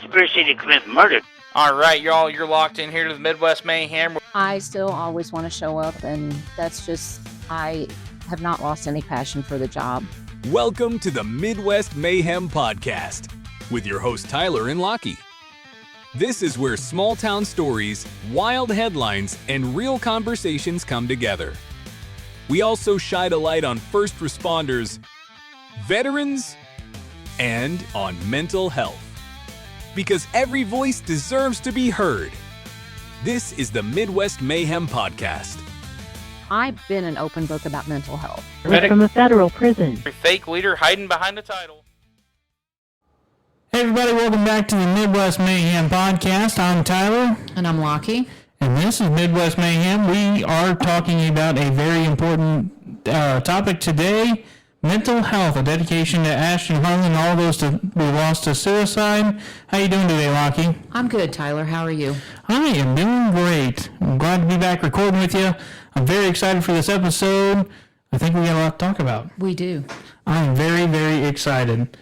conspiracy to commit murder. All right, y'all, you're locked in here to the Midwest Mayhem. I still always want to show up, and that's just, I have not lost any passion for the job. Welcome to the Midwest Mayhem podcast with your host Tyler and Lockie. This is where small town stories, wild headlines, and real conversations come together. We also shine a light on first responders, veterans, and on mental health. Because every voice deserves to be heard. This is the Midwest Mayhem podcast. I've been an open book about mental health. From a federal prison. Fake leader hiding behind the title. Hey everybody, welcome back to the Midwest Mayhem podcast. I'm Tyler. And I'm Lockie. And this is Midwest Mayhem. We are talking about a very important topic today, mental health, a dedication to Ashton Harlan and all those we lost to suicide. How you doing today, Lockie? I'm good, Tyler. How are you? I am doing great. I'm glad to be back recording with you. I'm very excited for this episode. I think we got a lot to talk about. We do. I'm very, very excited.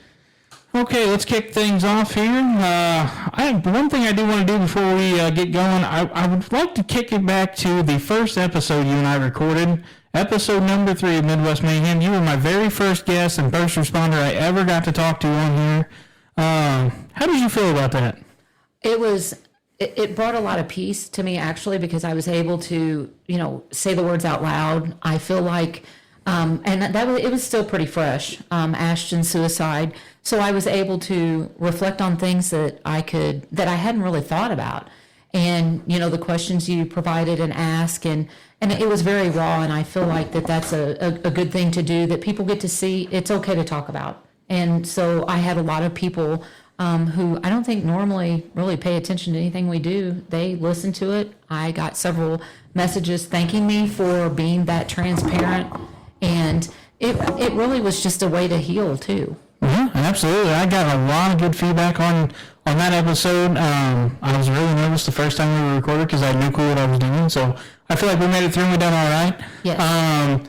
Okay, let's kick things off here. One thing I do want to do before we get going, I would like to kick it back to the first episode you and I recorded, episode number 3 of Midwest Mayhem. You were my very first guest and first responder I ever got to talk to on here. How did you feel about that? It brought a lot of peace to me, actually, because I was able to, say the words out loud. I feel like, it was still pretty fresh, Ashton's suicide. So I was able to reflect on things that I hadn't really thought about. And, the questions you provided and asked, and it was very raw. And I feel like that's a good thing to do, that people get to see it's okay to talk about. And so I had a lot of people who I don't think normally really pay attention to anything we do. They listen to it. I got several messages thanking me for being that transparent. And it really was just a way to heal, too. Yeah, absolutely. I got a lot of good feedback on that episode. I was really nervous the first time we recorded because I had no clue what I was doing. So I feel like we made it through and we done all right. Yes.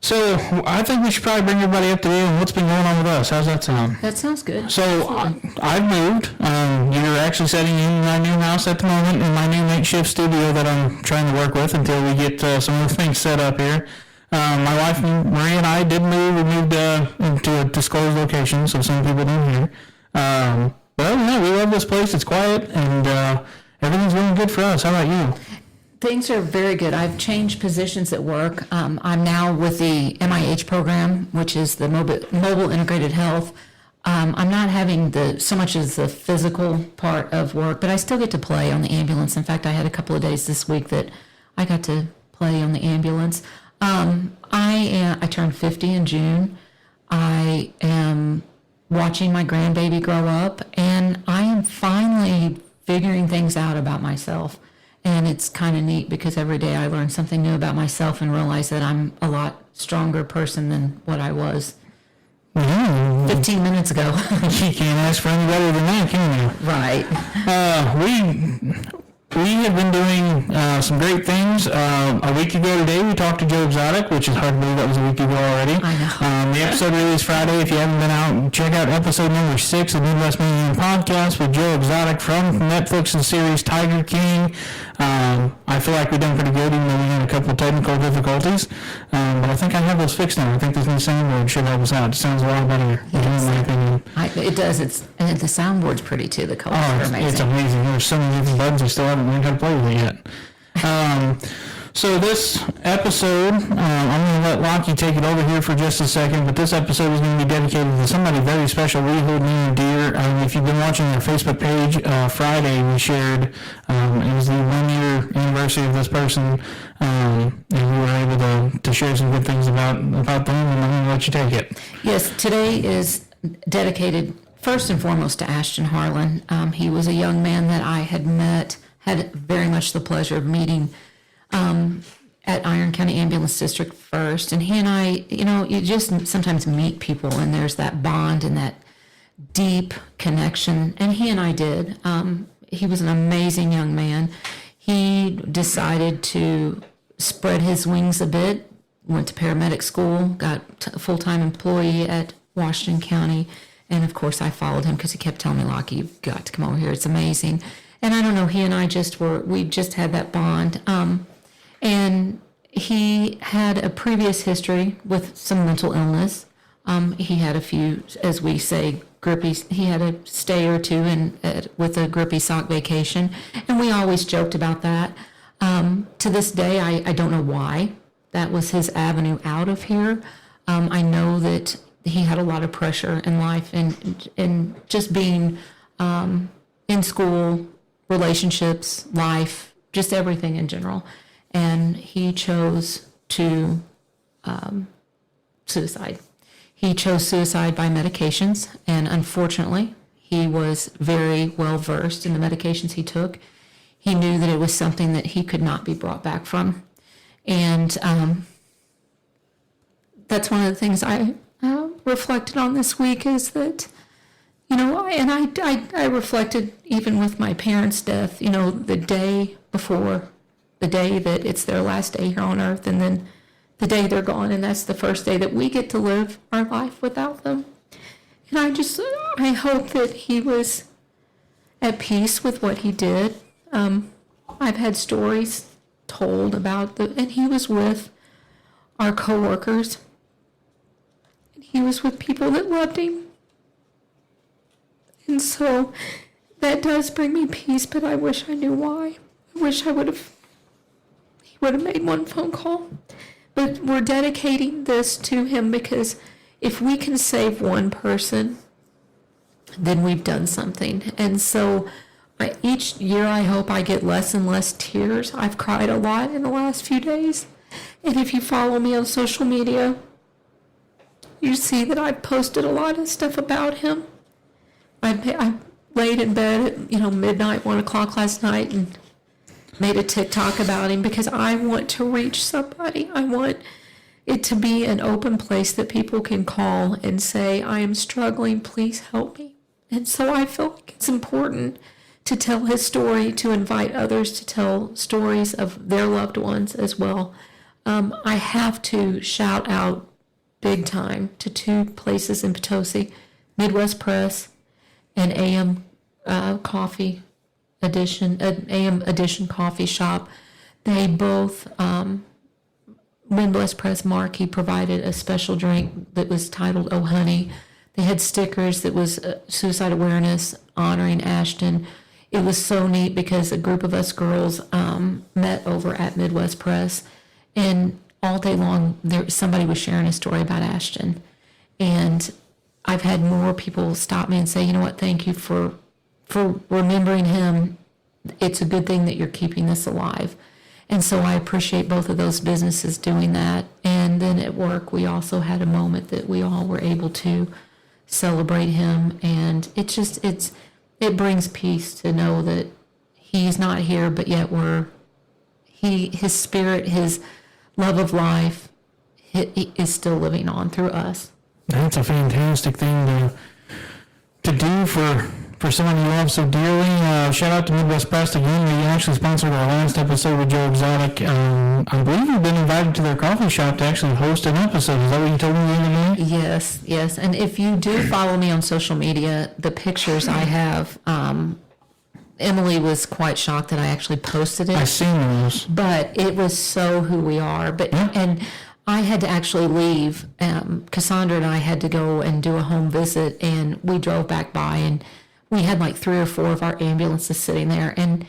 So I think we should probably bring everybody up to date on what's been going on with us. How's that sound? That sounds good. So I've moved. You're actually setting in my new house at the moment in my new makeshift studio that I'm trying to work with until we get some more things set up here. My wife Marie and I did move. We moved into a disclosed location, so some people didn't hear. But other than that, we love this place. It's quiet, and everything's going good for us. How about you? Things are very good. I've changed positions at work. I'm now with the MIH program, which is the Mobile Integrated Health. I'm not having so much as the physical part of work, but I still get to play on the ambulance. In fact, I had a couple of days this week that I got to play on the ambulance. I turned 50 in June. I am watching my grandbaby grow up, and I am finally figuring things out about myself. And it's kind of neat because every day I learn something new about myself and realize that I'm a lot stronger person than what I was 15 minutes ago. You can't ask for any better than that, can you? Right. We have been doing some great things. A week ago today, we talked to Joe Exotic, which is hard to believe that was a week ago already. I know. The episode released Friday. If you haven't been out, check out episode number 6 of Midwest Mayhem podcast with Joe Exotic from Netflix's series Tiger King. I feel like we've done pretty good, even though we had a couple of technical difficulties. But I think I have those fixed now. I think this new soundboard should help us out. It sounds a lot better, yes. in my opinion. It does. And the soundboard's pretty, too. The colors are amazing. It's amazing. There's so many different buttons. I still haven't learned how to play with it yet. So this episode, I'm going to let Lockie take it over here for just a second, but this episode is going to be dedicated to somebody very special we hold near and dear. If you've been watching our Facebook page, Friday we shared, it was the 1-year anniversary of this person, and we were able to share some good things about them, and I'm going to let you take it. Yes, today is dedicated first and foremost to Ashton Harlan. He was a young man that I had very much the pleasure of meeting at Iron County Ambulance District first. And he and I, you just sometimes meet people and there's that bond and that deep connection. And he and I did. He was an amazing young man. He decided to spread his wings a bit, went to paramedic school, got a full-time employee at Washington County, And of course, I followed him because he kept telling me, Lockie, you've got to come over here. It's amazing. And I don't know, he and I we just had that bond. And he had a previous history with some mental illness. He had a few, as we say, grippy. He had a stay or two with a grippy sock vacation. And we always joked about that. To this day, I don't know why that was his avenue out of here. I know that he had a lot of pressure in life and just being in school, relationships, life, just everything in general. And he chose to suicide. He chose suicide by medications, and unfortunately, he was very well versed in the medications he took. He knew that it was something that he could not be brought back from. And that's one of the things I reflected on this week is that, I reflected even with my parents' death, the day before, the day that it's their last day here on earth, and then the day they're gone, and that's the first day that we get to live our life without them. And I hope that he was at peace with what he did. I've had stories told about and he was with our coworkers, and he was with people that loved him. And so that does bring me peace, but I wish I knew why. I wish he would have made one phone call. But we're dedicating this to him because if we can save one person, then we've done something. And so each year I hope I get less and less tears. I've cried a lot in the last few days. And if you follow me on social media, you see that I've posted a lot of stuff about him. I laid in bed at midnight, 1 o'clock last night, and made a TikTok about him because I want to reach somebody. I want it to be an open place that people can call and say, I am struggling, please help me. And so I feel like it's important to tell his story, to invite others to tell stories of their loved ones as well. I have to shout out big time to 2 places in Potosi, Midwest Press and AM Coffee Edition, AM Edition Coffee Shop. They both, Midwest Press Mark, he provided a special drink that was titled Oh Honey. They had stickers that was suicide awareness honoring Ashton. It was so neat because a group of us girls met over at Midwest Press, and all day long somebody was sharing a story about Ashton. And I've had more people stop me and say, you know what, thank you for remembering him. It's a good thing that you're keeping this alive. And so I appreciate both of those businesses doing that. And then at work, we also had a moment that we all were able to celebrate him. And it brings peace to know that he's not here, but yet his spirit, his love of life is still living on through us. That's a fantastic thing to do for someone you love so dearly. Shout out to Midwest Press again. We actually sponsored our last episode with Joe Exotic. I believe you've been invited to their coffee shop to actually host an episode. Is that what you told me the other day? Yes. And if you do follow me on social media, the pictures I have, Emily was quite shocked that I actually posted it. I seen those. But it was so who we are. And I had to actually leave. Cassandra and I had to go and do a home visit, and we drove back by, and we had like 3 or 4 of our ambulances sitting there, and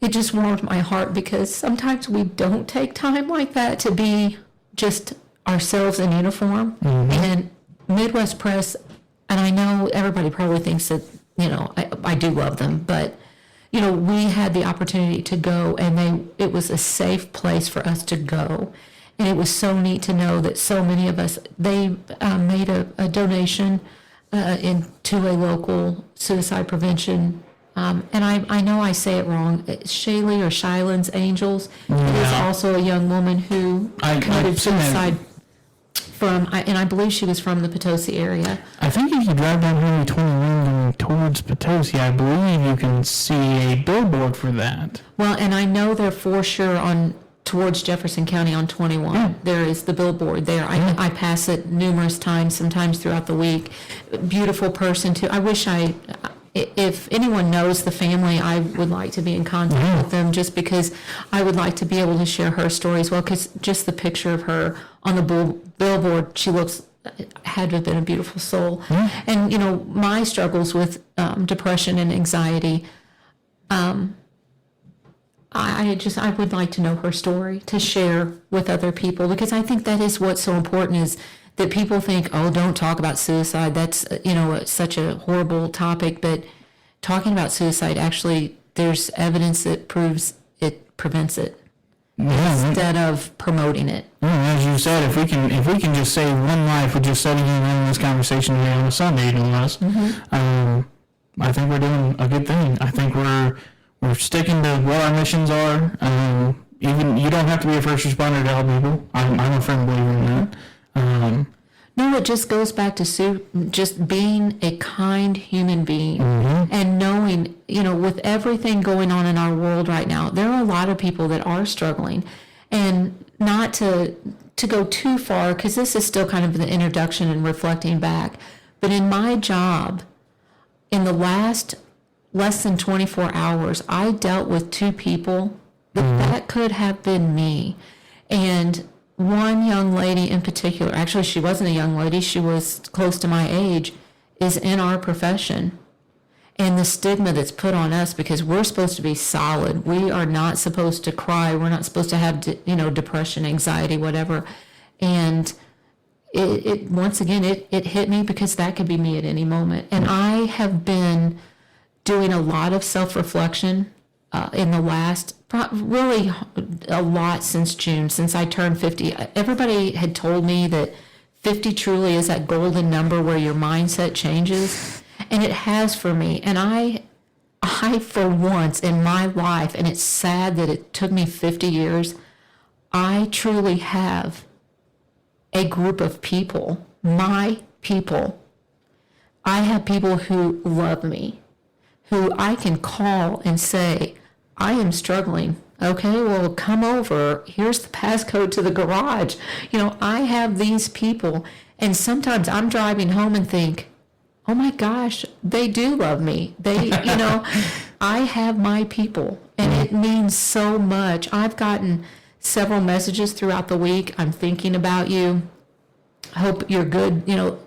it just warmed my heart because sometimes we don't take time like that to be just ourselves in uniform. Mm-hmm. And Midwest Press, and I know everybody probably thinks that, I do love them, but, we had the opportunity to go, and it was a safe place for us to go. And it was so neat to know that so many of us, they made a donation to a local suicide prevention. And I know I say it wrong. It's Shaylee or Shyland's Angels. Yeah. It is also a young woman who committed suicide and I believe she was from the Potosi area. I think if you drive down Highway 21 towards Potosi, I believe you can see a billboard for that. Well, and I know they're for sure on towards Jefferson County on 21. There is the billboard there. I pass it numerous times, sometimes throughout the week. Beautiful person too. I wish if anyone knows the family, I would like to be in contact with them, just because I would like to be able to share her story as well, because just the picture of her on the billboard, she had to have been a beautiful soul. And, you know, my struggles with depression and anxiety, I would like to know her story to share with other people, because I think that is what's so important, is that people think, oh, don't talk about suicide. That's, you know, such a horrible topic. But talking about suicide, actually, there's evidence that proves it prevents it instead of promoting it. As you said, if we can just save one life with just sitting here and having this conversation today on a Sunday, you know, I think we're doing a good thing. I think we're sticking to what our missions are. Even you don't have to be a first responder to help people. I'm a firm believer in that. No, it just goes back to just being a kind human being and knowing, you know, with everything going on in our world right now, there are a lot of people that are struggling, and not to go too far, because this is still kind of the introduction and reflecting back. But in my job, in the last less than 24 hours, I dealt with 2 people that could have been me. And one young lady in particular, actually she wasn't a young lady, she was close to my age, is in our profession. And the stigma that's put on us, because we're supposed to be solid. We are not supposed to cry. We're not supposed to have, you know, depression, anxiety, whatever. And it once again, it hit me, because that could be me at any moment. And I have been doing a lot of self-reflection in the last, really a lot since June, since I turned 50. Everybody had told me that 50 truly is that golden number where your mindset changes, and it has for me. And I for once in my life, and it's sad that it took me 50 years, I truly have a group of people, my people. I have people who love me, who I can call and say, I am struggling. Okay, well, come over. Here's the passcode to the garage. You know, I have these people. And sometimes I'm driving home and think, oh my gosh, they do love me. They, you know, I have my people. And it means so much. I've gotten several messages throughout the week. I'm thinking about you. I hope you're good. You know,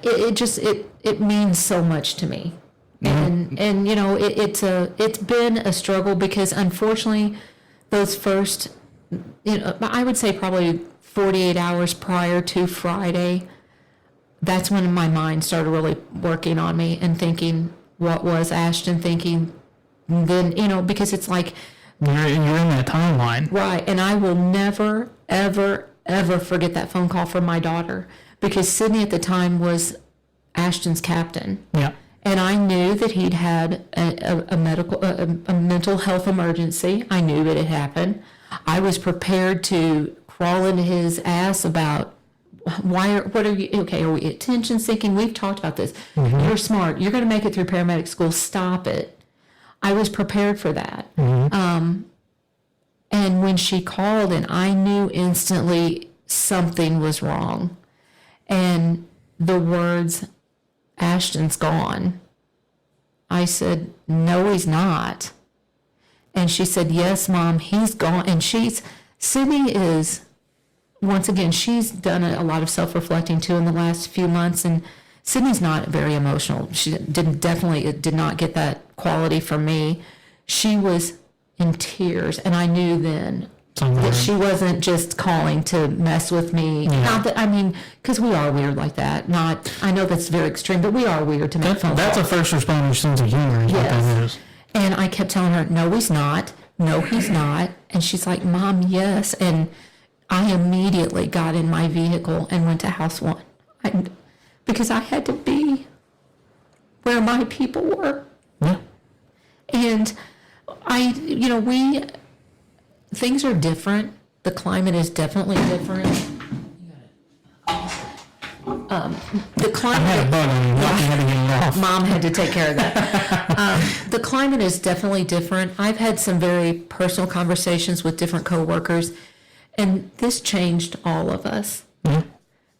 it means so much to me. And you know, it's been a struggle, because unfortunately those first, you know, I would say probably 48 hours prior to Friday, that's when my mind started really working on me and thinking, what was Ashton thinking then, you know, because it's like you're in that timeline, right? And I will never ever forget that phone call from my daughter, because Sydney at the time was Ashton's captain. Yeah. And I knew that he'd had a mental health emergency. I knew that it happened. I was prepared to crawl into his ass about what are you, okay, are we attention seeking? We've talked about this. You're smart. You're going to make it through paramedic school. Stop it. I was prepared for that. And when she called, and I knew instantly something was wrong. And the words, Ashton's gone. I said, no, he's not. And she said, yes, Mom, he's gone. And Sydney is, once again, she's done a lot of self-reflecting too in the last few months. And Sydney's not very emotional. She definitely did not get that quality from me. She was in tears. And I knew then that she wasn't just calling to mess with me. Yeah. Not that, I mean, because we are weird like that. I know that's very extreme, but we are weird to make phone calls. That's a first responder sense of humor, is what that is. And I kept telling her, no, he's not. No, he's not. And she's like, Mom, yes. And I immediately got in my vehicle and went to House 1. Because I had to be where my people were. Yeah. And things are different. The climate is definitely different. the I climate. had a bug on me. Lucky had to get it off. Mom had to take care of that. The climate is definitely different. I've had some very personal conversations with different coworkers, and this changed all of us.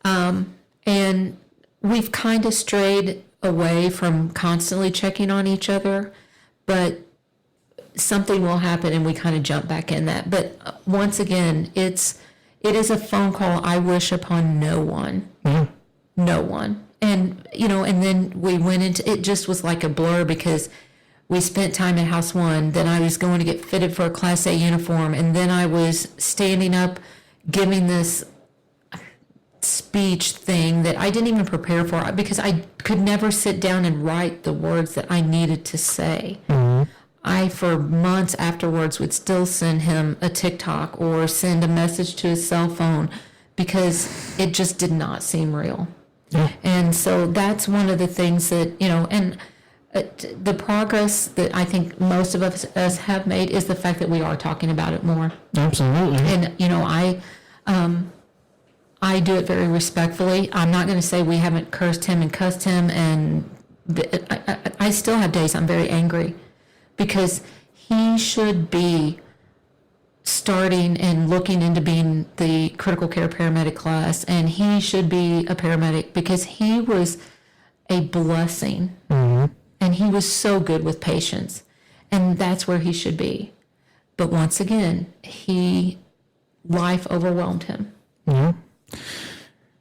And we've kind of strayed away from constantly checking on each other, but something will happen and we kind of jump back in that. But once again, it is a phone call I wish upon no one. No one. And, and then we went into, it just was like a blur because we spent time at House 1, then I was going to get fitted for a Class A uniform, and then I was standing up giving this speech thing that I didn't even prepare for because I could never sit down and write the words that I needed to say. I, for months afterwards, would still send him a TikTok or send a message to his cell phone because it just did not seem real. And so that's one of the things that, and the progress that I think most of us have made is the fact that we are talking about it more. Absolutely. And, I do it very respectfully. I'm not going to say we haven't cursed him and cussed him, and I still have days I'm very angry because he should be starting and looking into being the critical care paramedic class, and he should be a paramedic because he was a blessing, and he was so good with patients, and that's where he should be. But once again, life overwhelmed him. And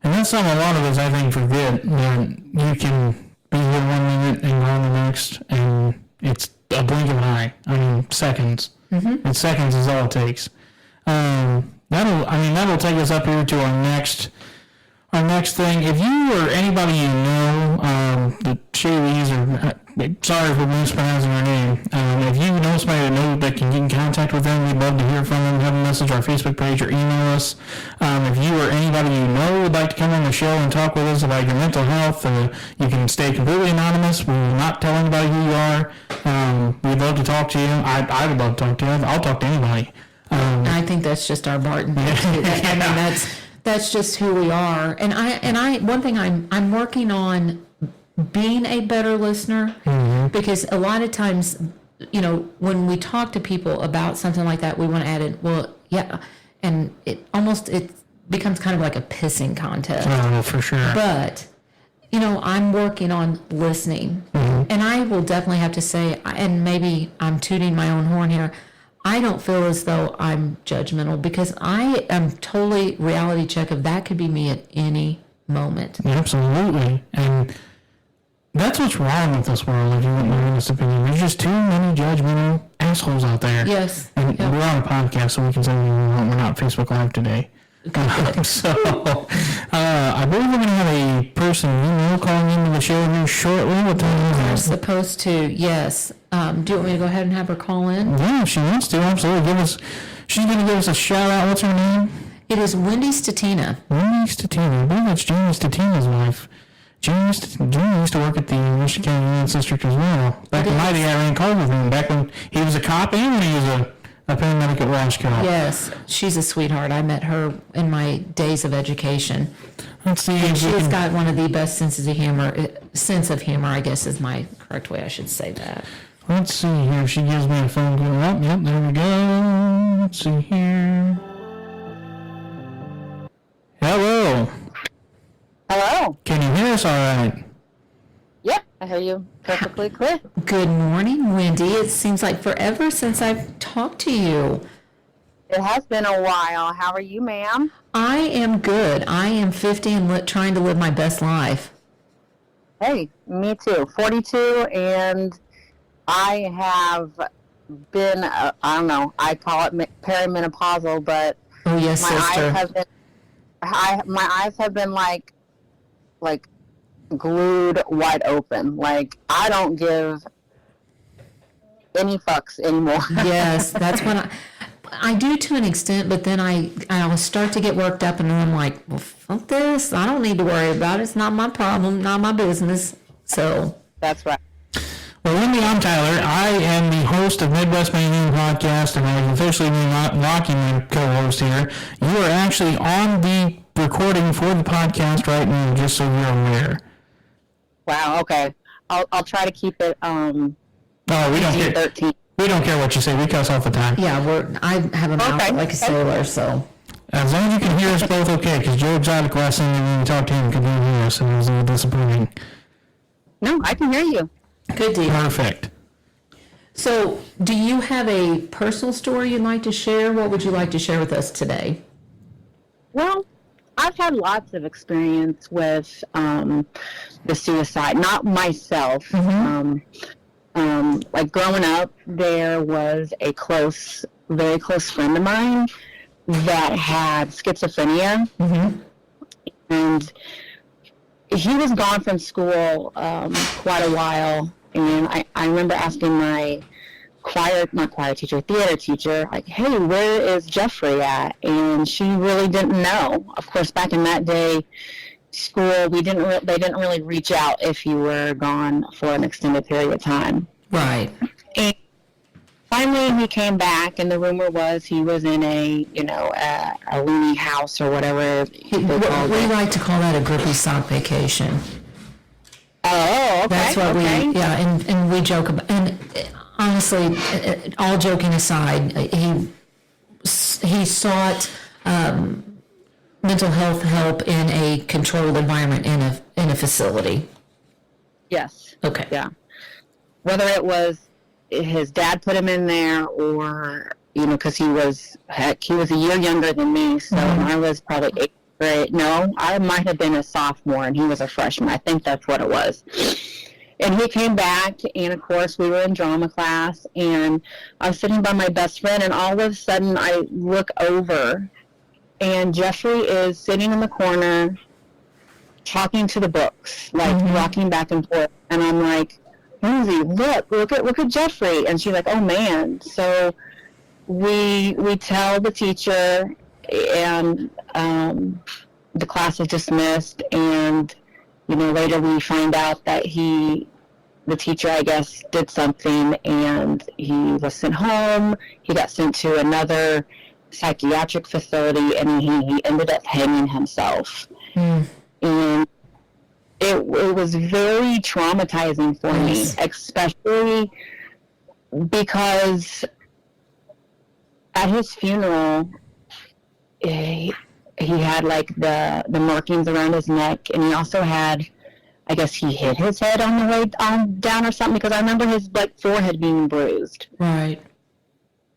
that's something a lot of us, I think, forget, that you can be here 1 minute and gone the next, and it's a blink of an eye. I mean, seconds. And seconds is all it takes. That'll take us up here to our next thing. If you or anybody you know, the Shaylees, or sorry for mispronouncing her name, if you know somebody that can get in contact with them, we'd love to hear from them. Have a message on our Facebook page or email us. If you or anybody you know would like to come on the show and talk with us about your mental health, you can stay completely anonymous. We will not tell anybody who you are. We'd love to talk to you. I would love to talk to you. I'll talk to anybody. I think that's just our Barton. I mean, that's just who we are. And I one thing I'm working on being a better listener, because a lot of times, when we talk to people about something like that, we want to add in, well, yeah, and it becomes kind of like a pissing contest. Oh, for sure. But I'm working on listening, and I will definitely have to say, and maybe I'm tooting my own horn here, I don't feel as though I'm judgmental because I am totally reality check of that could be me at any moment. Absolutely. And that's what's wrong with this world, if you want my honest opinion. There's just too many judgmental assholes out there. Yes. And we're on a podcast, so we can say we're not Facebook Live today. So, I believe we're going to have a person calling into the show here shortly. What time is We're it? supposed to, yes. Do you want me to go ahead and have her call in? Yeah, if she wants to, absolutely. She's going to give us a shout out. What's her name? It is Wendy Statina. Wendy Statina. I believe that's Jamie Statina's wife. Jamie used to work at the Michigan County Units District as well. Back in my day, I ran cars with him. Back when he was a cop and when he was a paramedic at Washington. Yes, she's a sweetheart. I met her in my days of education. Let's see. And she's got one of the best sense of humor, I guess is my correct way I should say that. Let's see here. She gives me a phone call. Oh, yep, there we go. Let's see here. Hello. Hello. Can you hear us all right? Yep, I hear you perfectly clear. Good morning, Wendy. It seems like forever since I've talked to you. It has been a while. How are you, ma'am? I am good. I am 50 and trying to live my best life. Hey, me too. 42, and I have been, I don't know, I call it perimenopausal, but Oh, yes, my sister. eyes have been like glued wide open. Like, I don't give any fucks anymore. Yes, that's when I do to an extent, but then I'll start to get worked up, and then I'm like, well, fuck this. I don't need to worry about it. It's not my problem, not my business. So That's right. Well, Wendy, I'm Tyler. I am the host of Midwest Mayhem podcast, and I'm officially Lockie, my co-host here. You are actually on the recording for the podcast right now, just so you're aware. Wow. Okay. I'll try to keep it. Oh, we don't care. 13. We don't care what you say. We cuss all the time. Yeah, I have a mouth Okay. like a sailor, so. As long as you can hear us both okay, because Joe Exotic last time when we talked to him couldn't even hear us, and it was a little disappointing. No, I can hear you. Good deal. Perfect. So, do you have a personal story you'd like to share? What would you like to share with us today? Well, I've had lots of experience with the suicide. Not myself. Like growing up, there was a very close friend of mine that had schizophrenia, and he was gone from school quite a while. And I remember asking my theater teacher, like, hey, where is Jeffrey at? And she really didn't know. Of course, back in that day, school, they didn't really reach out if you were gone for an extended period of time. Right. And finally, he came back, and the rumor was he was in a loony house or whatever. We like to call that a grippy sock vacation. Oh, okay. That's what and we joke about, and honestly, all joking aside, he sought mental health help in a controlled environment in a facility. Yes. Okay. Yeah. Whether it was his dad put him in there, or because he was a year younger than me, so I was probably 8th grade. No, I might have been a sophomore, and he was a freshman. I think that's what it was. And he came back, and of course we were in drama class, and I was sitting by my best friend, and all of a sudden I look over, and Jeffrey is sitting in the corner talking to the books, like rocking back and forth, and I'm like, Lindsay, look at Jeffrey. And she's like, oh man. So we tell the teacher, and the class is dismissed, and later we find out that the teacher, I guess, did something, and he was sent home. He got sent to another psychiatric facility, and he ended up hanging himself. And it was very traumatizing for me, especially because at his funeral, he had like the markings around his neck, and he also had, I guess he hit his head on the way down or something, because I remember his forehead being bruised. Right.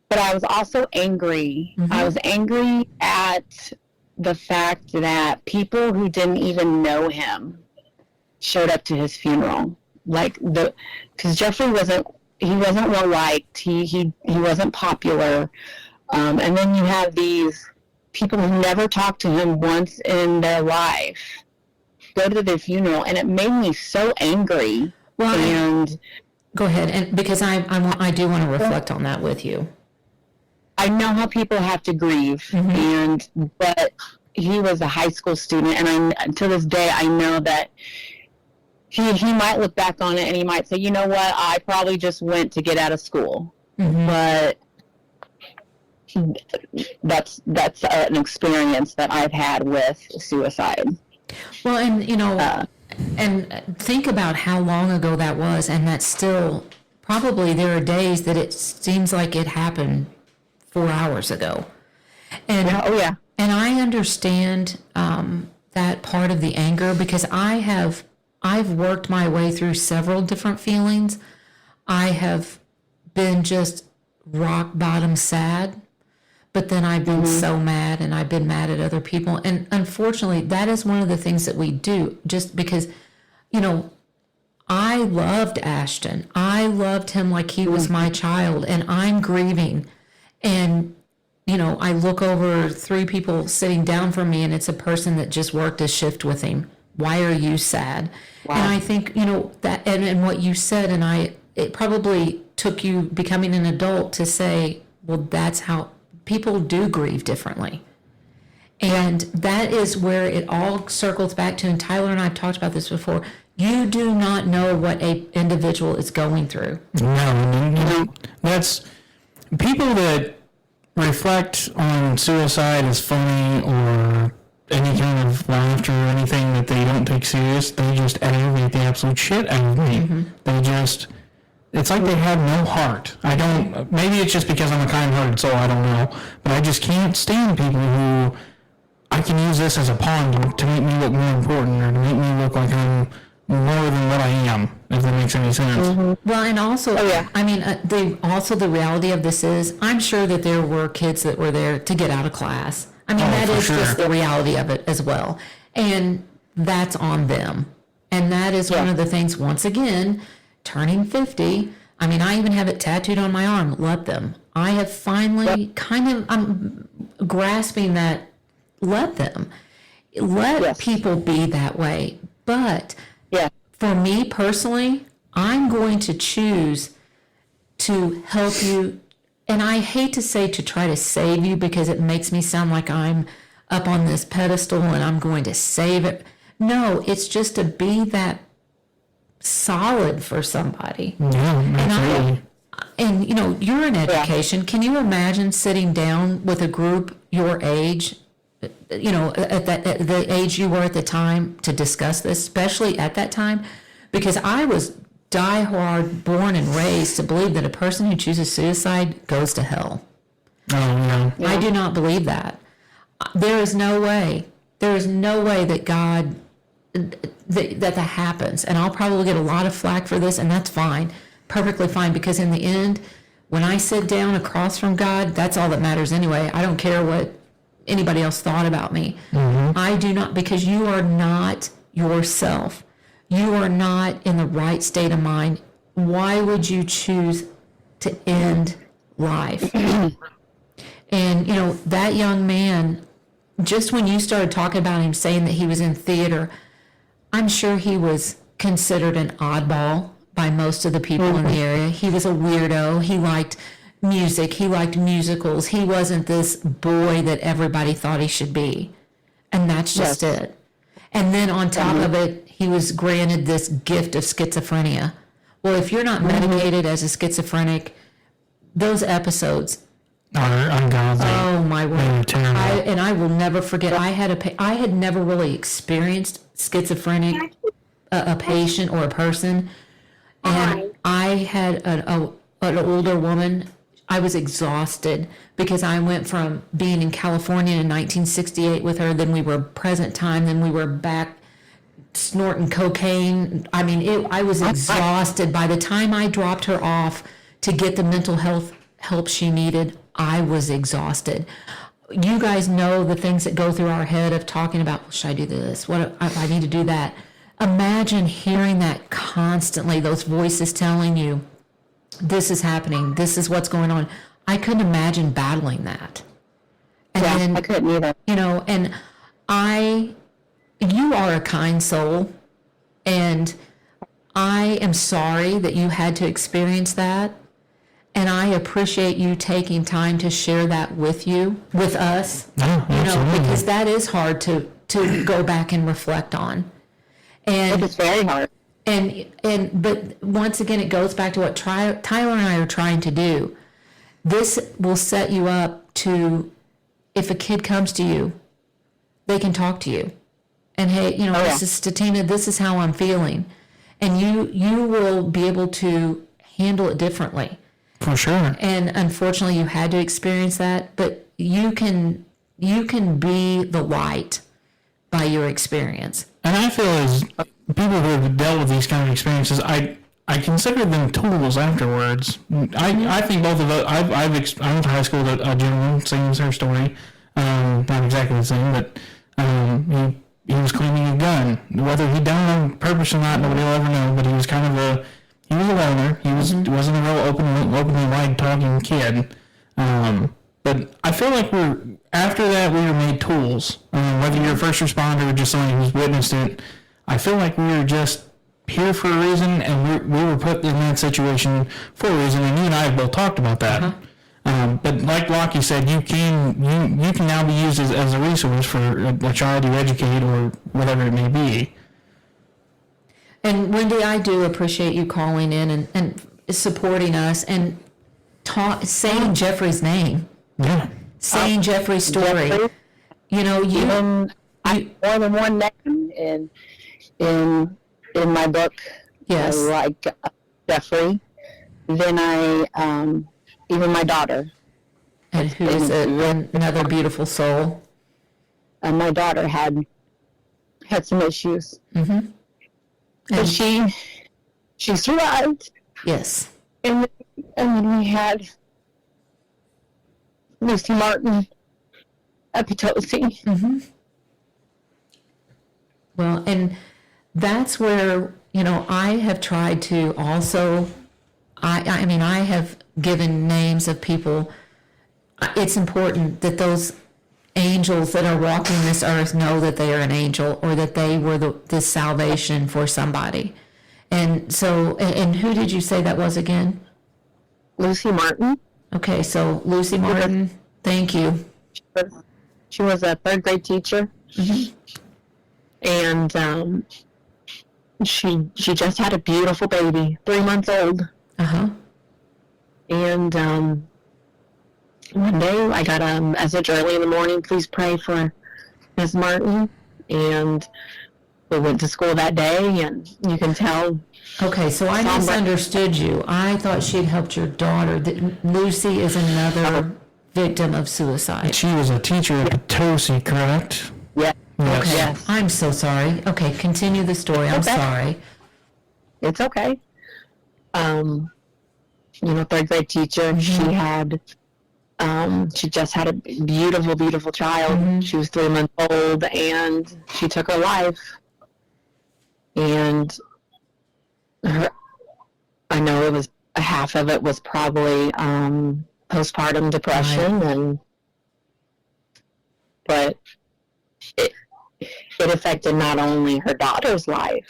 But I was also angry. I was angry at the fact that people who didn't even know him showed up to his funeral. Because Jeffrey wasn't well liked. He wasn't popular. And then you have these people who never talked to him once in their life go to their funeral, and it made me so angry. Well, and go ahead, and because I do want to reflect on that with you. I know how people have to grieve, but he was a high school student, and to this day I know that he might look back on it and he might say, you know what, I probably just went to get out of school. But that's an experience that I've had with suicide. Well, and and think about how long ago that was, and that still probably there are days that it seems like it happened 4 hours ago. And and I understand that part of the anger, because I've worked my way through several different feelings. I have been just rock bottom sad, but then I've been so mad, and I've been mad at other people. And unfortunately, that is one of the things that we do, just because, I loved Ashton. I loved him like he was my child, and I'm grieving. And, I look over 3 people sitting down from me, and it's a person that just worked a shift with him. Why are you sad? Wow. And I think, that, and what you said, and it probably took you becoming an adult to say, well, that's how people do grieve differently. And that is where it all circles back to, and Tyler and I have talked about this before, you do not know what a individual is going through. No, that's people that reflect on suicide as funny or any kind of laughter or anything that they don't take serious, they just aggravate the absolute shit out of me. They just, it's like they have no heart. I don't, maybe it's just because I'm a kind-hearted soul, I don't know, but I just can't stand people who, I can use this as a pawn to make me look more important or to make me look like I'm more than what I am, if that makes any sense. Well, and also, I mean, the reality of this is, I'm sure that there were kids that were there to get out of class. I mean, that is just the reality of it as well. And that's on them. And that is one of the things, once again, turning 50, I mean, I even have it tattooed on my arm, let them. I have finally I'm grasping that, let them. Let people be that way. But for me personally, I'm going to choose to help you. And I hate to say to try to save you because it makes me sound like I'm up on this pedestal and I'm going to save it. No, it's just to be that solid for somebody. Yeah, absolutely. And you know, you're in education. Can you imagine sitting down with a group your age, you know, at the age you were at the time to discuss this, especially at that time? Because I was diehard, born and raised to believe that a person who chooses suicide goes to hell. Oh, yeah. I do not believe that. There is no way. There is no way that God, that happens. And I'll probably get a lot of flack for this, and that's fine. Perfectly fine, because in the end, when I sit down across from God, that's all that matters anyway. I don't care what anybody else thought about me. I do not, because you are not yourself. You are not in the right state of mind. Why would you choose to end life? And, you know, that young man, just when you started talking about him saying that he was in theater, I'm sure he was considered an oddball by most of the people in the area. He was a weirdo. He liked music. He liked musicals. He wasn't this boy that everybody thought he should be. And that's just it. And then on top of it, he was granted this gift of schizophrenia. Well, if you're not medicated as a schizophrenic, those episodes are ungodly. Oh my word! Terrible. I will never forget. I had never really experienced schizophrenic, a patient or a person, and I had an older woman. I was exhausted because I went from being in California in 1968 with her, then we were present time, then we were back snorting cocaine. I mean, I was exhausted. By the time I dropped her off to get the mental health help she needed, I was exhausted. You guys know the things that go through our head of talking about, well, should I do this? What I need to do that. Imagine hearing that constantly, those voices telling you, this is happening, this is what's going on. I couldn't imagine battling that. And then, I couldn't either. You know, and you are a kind soul, and I am sorry that you had to experience that. And I appreciate you taking time to share that with us, because that is hard to go back and reflect on. And it's very hard. But once again, it goes back to what Tyler and I are trying to do. This will set you up to, if a kid comes to you, they can talk to you. And hey, this is Statina, this is how I'm feeling. And you will be able to handle it differently. For sure. And unfortunately, you had to experience that, but you can be the light by your experience. And I feel as people who have dealt with these kind of experiences, I consider them tools afterwards. I think both of us. I went to high school with a gentleman, same as her story. Not exactly the same, but he was claiming a gun. Whether he done it on purpose or not, nobody will ever know. But he was kind of he was a loner. He wasn't a real openly wide talking kid. But I feel like after that we were made tools. Whether you're a first responder or just someone who's witnessed it, I feel like we were just here for a reason, and we were put in that situation for a reason. And you and I have both talked about that. But like Lockie said, you can now be used as a resource for a child you educate or whatever it may be. And Wendy, I do appreciate you calling in and supporting us and saying Jeffrey's name. Yeah. Saying Jeffrey's story. Jeffrey, You know, more than one name in my book. Yes. I like Jeffrey. Then even my daughter. And who is another beautiful soul. And my daughter had some issues. Mm-hmm. But she survived. Yes. And then we had Lucy Martin, Epitosi. Mm-hmm. Well, and that's where, I have tried to also, I mean, I have given names of people. It's important that those angels that are walking this earth know that they are an angel, or that they were the salvation for somebody. And so, and who did you say that was again? Lucy Martin. Okay, so Lucy Martin, thank you. She was a third grade teacher. Mm-hmm. And she just had a beautiful baby, 3 months old. Uh-huh. And one day I got a message early in the morning, please pray for Ms. Martin. And we went to school that day, and you can tell. Okay, so I misunderstood you. I thought she had helped your daughter. Lucy is another victim of suicide. She was a teacher at Potosi, correct? Yeah. Yes. Okay, Yes. I'm so sorry. Okay, continue the story. I'm Okay. sorry. It's okay. Third grade teacher. She had, she just had a beautiful, beautiful child. She was 3 months old, and she took her life. And I know it was half of it was probably postpartum depression, but it affected not only her daughter's life,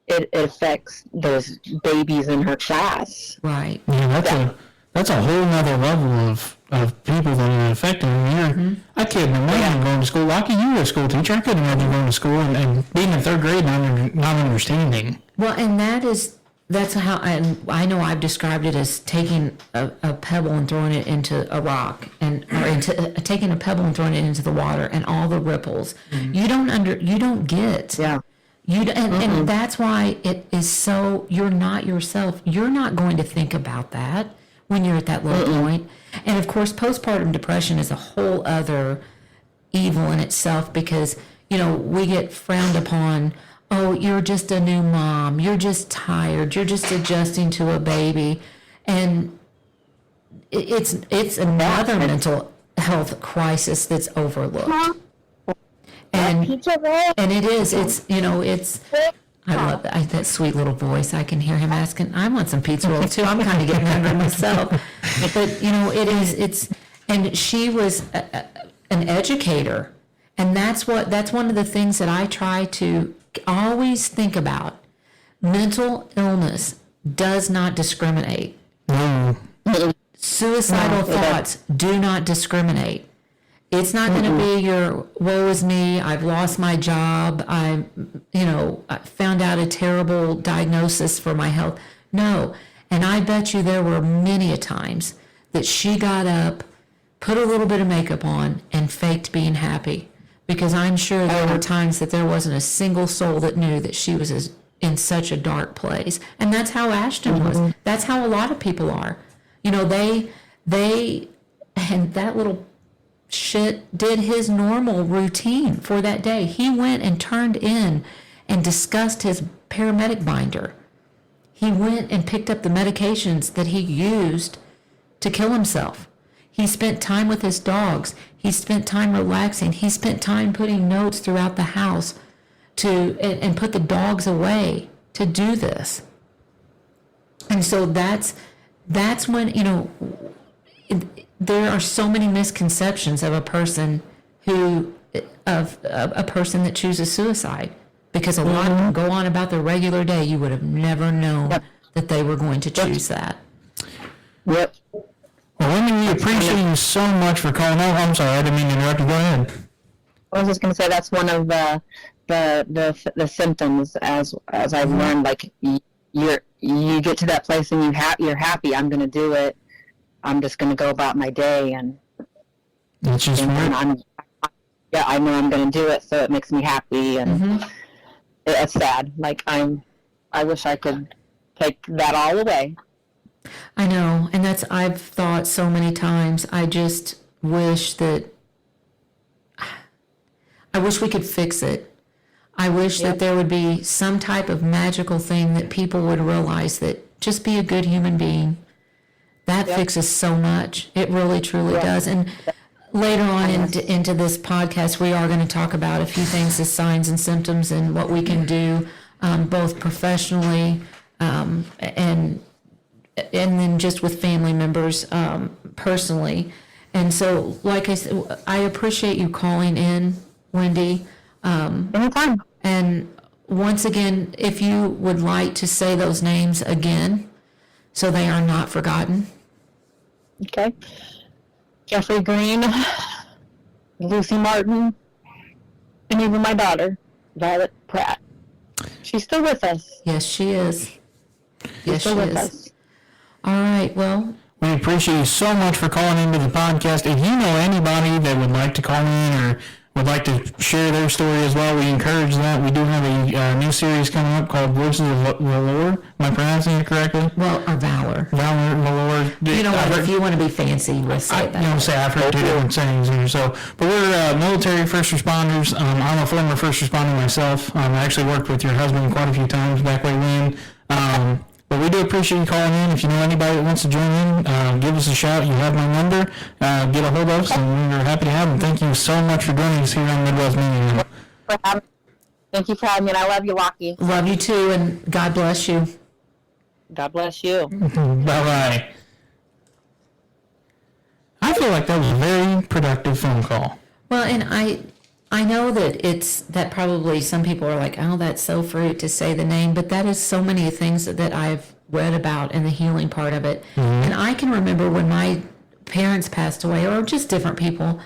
it affects those babies in her class. Right. Yeah, that's a whole nother level of people that are affected. I mean, I couldn't imagine going to school. Lucky you were a school teacher. I couldn't imagine going to school and being in third grade and not understanding. Well, and that's how, and I know I've described it as taking a pebble and throwing it into a rock, taking a pebble and throwing it into the water, and all the ripples. You don't get. Yeah. And that's why it is so, you're not yourself. You're not going to think about that when you're at that low point. And of course, postpartum depression is a whole other evil in itself, because, we get frowned upon. Oh, you're just a new mom. You're just tired. You're just adjusting to a baby. And it's another mental health crisis that's overlooked. And it is. I love that sweet little voice. I can hear him asking, I want some pizza rolls too. I'm kind of getting hungry myself. But, and she was an educator. And that's one of the things that I try to always think about. Mental illness does not discriminate. Suicidal thoughts do not discriminate. It's not going to be your woe is me, I've lost my job, I found out a terrible diagnosis for my health. No. And I bet you there were many a times that she got up, put a little bit of makeup on, and faked being happy. Because I'm sure there were times that there wasn't a single soul that knew that she was in such a dark place. And that's how Ashton was. That's how a lot of people are. They and that little shit did his normal routine for that day. He went and turned in and discussed his paramedic binder. He went and picked up the medications that he used to kill himself. He spent time with his dogs. He spent time relaxing. He spent time putting notes throughout the house and put the dogs away to do this. And so that's when, there are so many misconceptions of a person that chooses suicide, because a lot of them go on about their regular day. You would have never known that they were going to choose that. Yep. Well, Wendy, we appreciate you so much for calling. Oh, I'm sorry, I didn't mean to interrupt you. Go ahead. I was just going to say that's one of the symptoms as I've learned. Like you get to that place and you're happy. I'm going to do it. I'm just going to go about my day, and It's just I'm yeah, I know I'm going to do it, so it makes me happy, and it's sad. Like, I wish I could take that all away. I know, and I've thought so many times, I just wish we could fix it. I wish that there would be some type of magical thing that people would realize that just be a good human being. That fixes so much. It really, truly does. And later on into this podcast, we are going to talk about a few things as signs and symptoms and what we can do, both professionally and then just with family members personally. And so, like I said, I appreciate you calling in, Wendy. Anytime. And once again, if you would like to say those names again, so they are not forgotten. Okay. Jeffrey Green, Lucy Martin, and even my daughter, Violet Pratt. She's still with us. Yes, she is. Yes, she Still with is. us. All right, well, We appreciate you so much for calling into the podcast. If you know anybody that would like to call in or would like to share their story as well, we encourage that. We do have a new series coming up called Voices of Valor. Am I pronouncing it correctly? well, our Valor. Valor. You know what, if you want to be fancy, we'll say that. I've heard two different sayings here. So, but we're military first responders. I'm a former first responder myself. I actually worked with your husband quite a few times back way when. But we do appreciate you calling in. If you know anybody that wants to join in, give us a shout. You have my number. Get a hold of us, and we're happy to have them. Thank you so much for joining us here on Midwest Mayhem. Thank you for having me, and I love you, Lockie. Love you too, and God bless you. God bless you. Bye-bye. I feel like that was a very productive phone call. Well, and I know that probably some people are like, oh, that's so fruit to say the name, but that is so many things that I've read about in the healing part of it. And I can remember when my parents passed away, or just different people,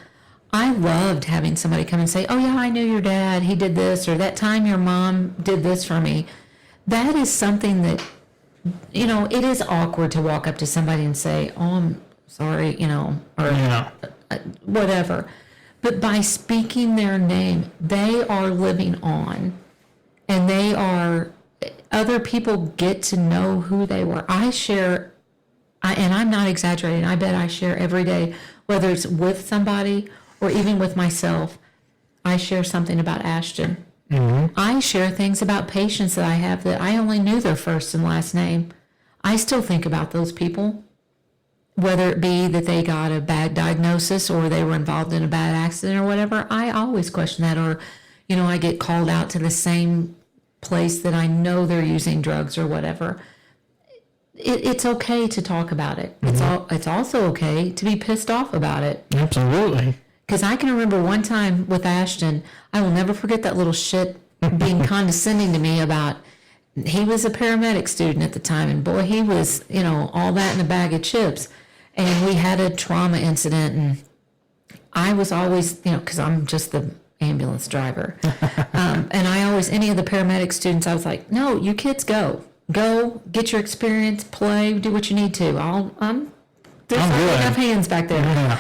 I loved having somebody come and say, oh yeah, I knew your dad, he did this, or that time your mom did this for me. That is something that, it is awkward to walk up to somebody and say, oh, I'm sorry, or whatever. But by speaking their name, they are living on, and other people get to know who they were. And I'm not exaggerating, I bet I share every day, whether it's with somebody or even with myself, I share something about Ashton. I share things about patients that I have that I only knew their first and last name. I still think about those people. Whether it be that they got a bad diagnosis or they were involved in a bad accident or whatever, I always question that. Or, I get called out to the same place that I know they're using drugs or whatever. It's okay to talk about it. It's also okay to be pissed off about it. Absolutely. Because I can remember one time with Ashton, I will never forget that little shit being condescending to me about, he was a paramedic student at the time, and boy, he was, all that in a bag of chips. And we had a trauma incident, and I was always, because I'm just the ambulance driver. And I always, any of the paramedic students, I was like, no, you kids go, get your experience, play, do what you need to. There's not enough hands back there,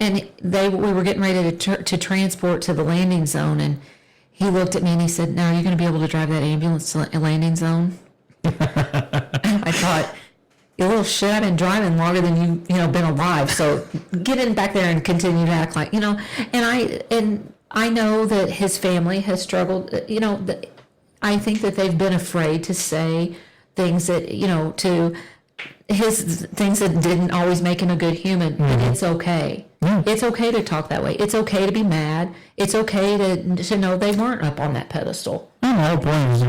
and we were getting ready to transport to the landing zone, and he looked at me and he said, now are you going to be able to drive that ambulance to the landing zone? I thought, you little shit, I've been driving longer than you've been alive, so get in back there and continue to act like, and I know that his family has struggled, I think that they've been afraid to say things that, to his things that didn't always make him a good human, but it's okay. It's okay to talk that way. It's okay to be mad. It's okay to know they weren't up on that pedestal. And the whole point is,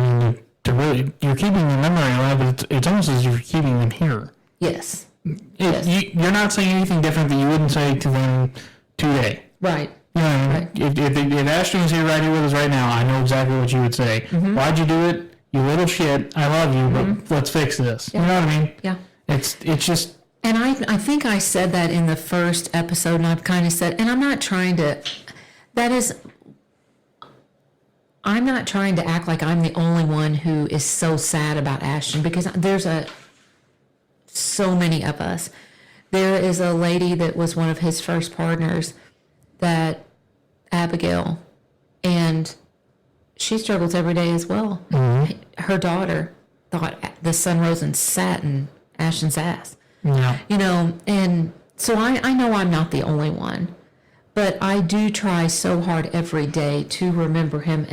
to really, you're keeping the memory alive, but it's almost as if you're keeping them here. Yes. You're not saying anything different that you wouldn't say to them today. Right. Right. If Ashton was here right here with us right now, I know exactly what you would say. Why'd you do it? You little shit. I love you, but let's fix this. Yeah. You know what I mean? Yeah. It's just... And I think I said that in the first episode, and I've kind of said, and I'm not trying to act like I'm the only one who is so sad about Ashton, because there's so many of us. There is a lady that was one of his first partners that Abigail, and she struggles every day as well. Her daughter thought the sun rose and sat in Ashton's ass. Yeah. You know, and so I know I'm not the only one, but I do try so hard every day to remember him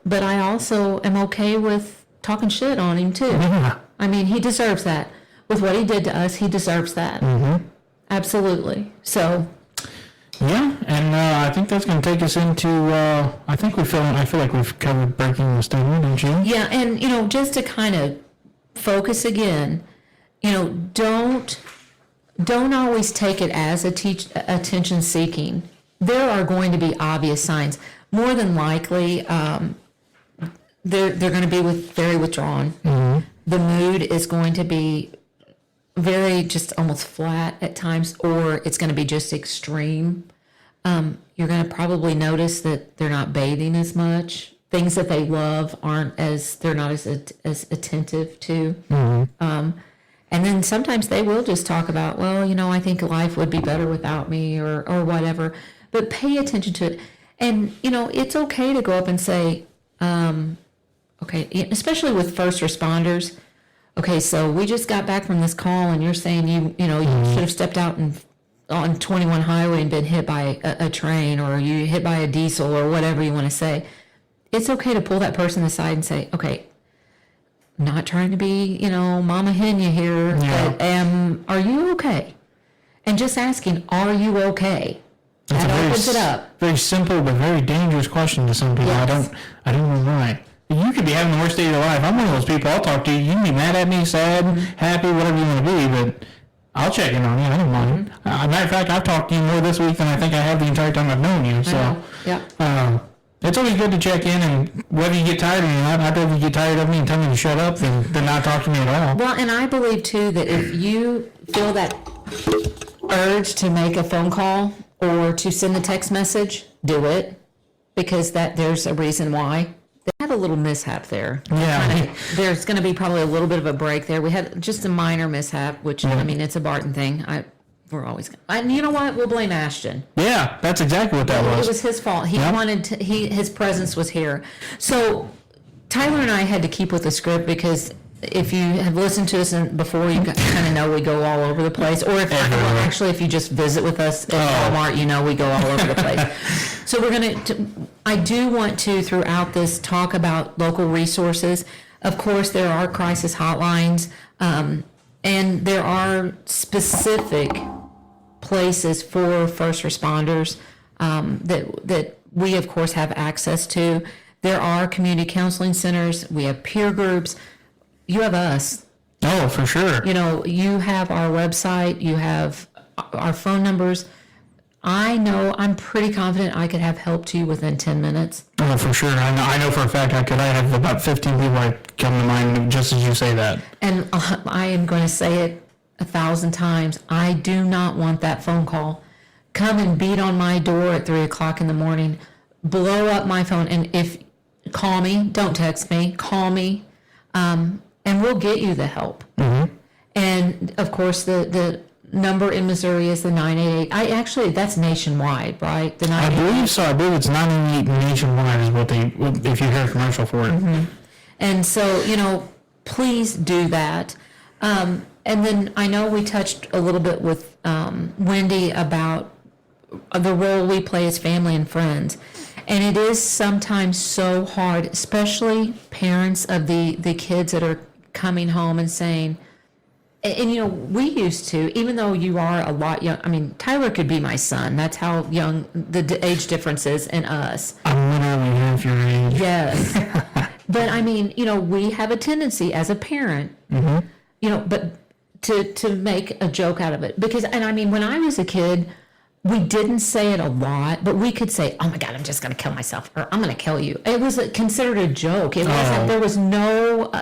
but I also am okay with talking shit on him too. Yeah. I mean, he deserves that. With what he did to us, he deserves that. Absolutely. So. Yeah, and I think that's going to take us into, I feel like we've covered breaking the stigma, don't you? Yeah, and, you know, just to kind of focus again, you know, don't always take it as attention seeking. There are going to be obvious signs. More than likely, they're going to be very withdrawn. The mood is going to be very just almost flat at times, or it's going to be just extreme. You're going to probably notice that they're not bathing as much. Things that they love they're not as attentive to. And then sometimes they will just talk about, well, you know, I think life would be better without me or whatever. But pay attention to it. And, you know, it's okay to go up and say, okay, especially with first responders. Okay, so we just got back from this call, and you're saying you should have stepped out on 21 highway and been hit by a train, or you hit by a diesel, or whatever you want to say. It's okay to pull that person aside and say, okay, not trying to be, you know, Mama Henya here, but are you okay? And just asking, are you okay? That opens it up. Very simple but very dangerous question to some people. Yes. I don't know why. You could be having the worst day of your life. I'm one of those people. I'll talk to you. You can be mad at me, sad, happy, whatever you want to be, but I'll check in on you. I don't mind. Matter of fact, I've talked to you more this week than I think I have the entire time I've known you. So, it's always good to check in, and whether you get tired of me or not, I'd rather you get tired of me and tell me to shut up than not talk to me at all. Well, and I believe, too, that if you feel that urge to make a phone call or to send a text message, do it, because there's a reason why. They had a little mishap there. Yeah. There's going to be probably a little bit of a break there. We had just a minor mishap, which, I mean, it's a Barton thing. We're always going to. And you know what? We'll blame Ashton. Yeah, that's exactly what that was. It was his fault. He wanted to, his presence was here. So Tyler and I had to keep with the script, because if you have listened to us before, you kind of know we go all over the place. Or if you just visit with us at Walmart, you know we go all over the place. So we're going to, I do want to, throughout this, talk about local resources. Of course, there are crisis hotlines, and there are specific places for first responders that we, of course, have access to. There are community counseling centers. We have peer groups. You have us. Oh, for sure. You know, you have our website. You have our phone numbers. I know, I'm pretty confident I could have help to you within 10 minutes. Oh, for sure. I know for a fact I could. I have about 15 people that come to mind just as you say that. And I am going to say it 1,000 times. I do not want that phone call. Come and beat on my door at 3 o'clock in the morning. Blow up my phone. And call me. Don't text me. Call me. And we'll get you the help. And, of course, the number in Missouri is the 988. That's nationwide, right? The 988. I believe so. I believe it's 988 nationwide is what if you hear a commercial for it. And so, you know, please do that. And then I know we touched a little bit with Wendy about the role we play as family and friends. And it is sometimes so hard, especially parents of the kids that are coming home and saying, and you know, we used to, even though you are a lot young, I mean, Tyler could be my son. That's how young the age difference is in us. I'm literally half your age. Yes. But I mean, you know, we have a tendency as a parent, you know, but to make a joke out of it. Because, and I mean, when I was a kid, we didn't say it a lot, but we could say, oh my God, I'm just going to kill myself, or I'm going to kill you. It was considered a joke. It wasn't, there was no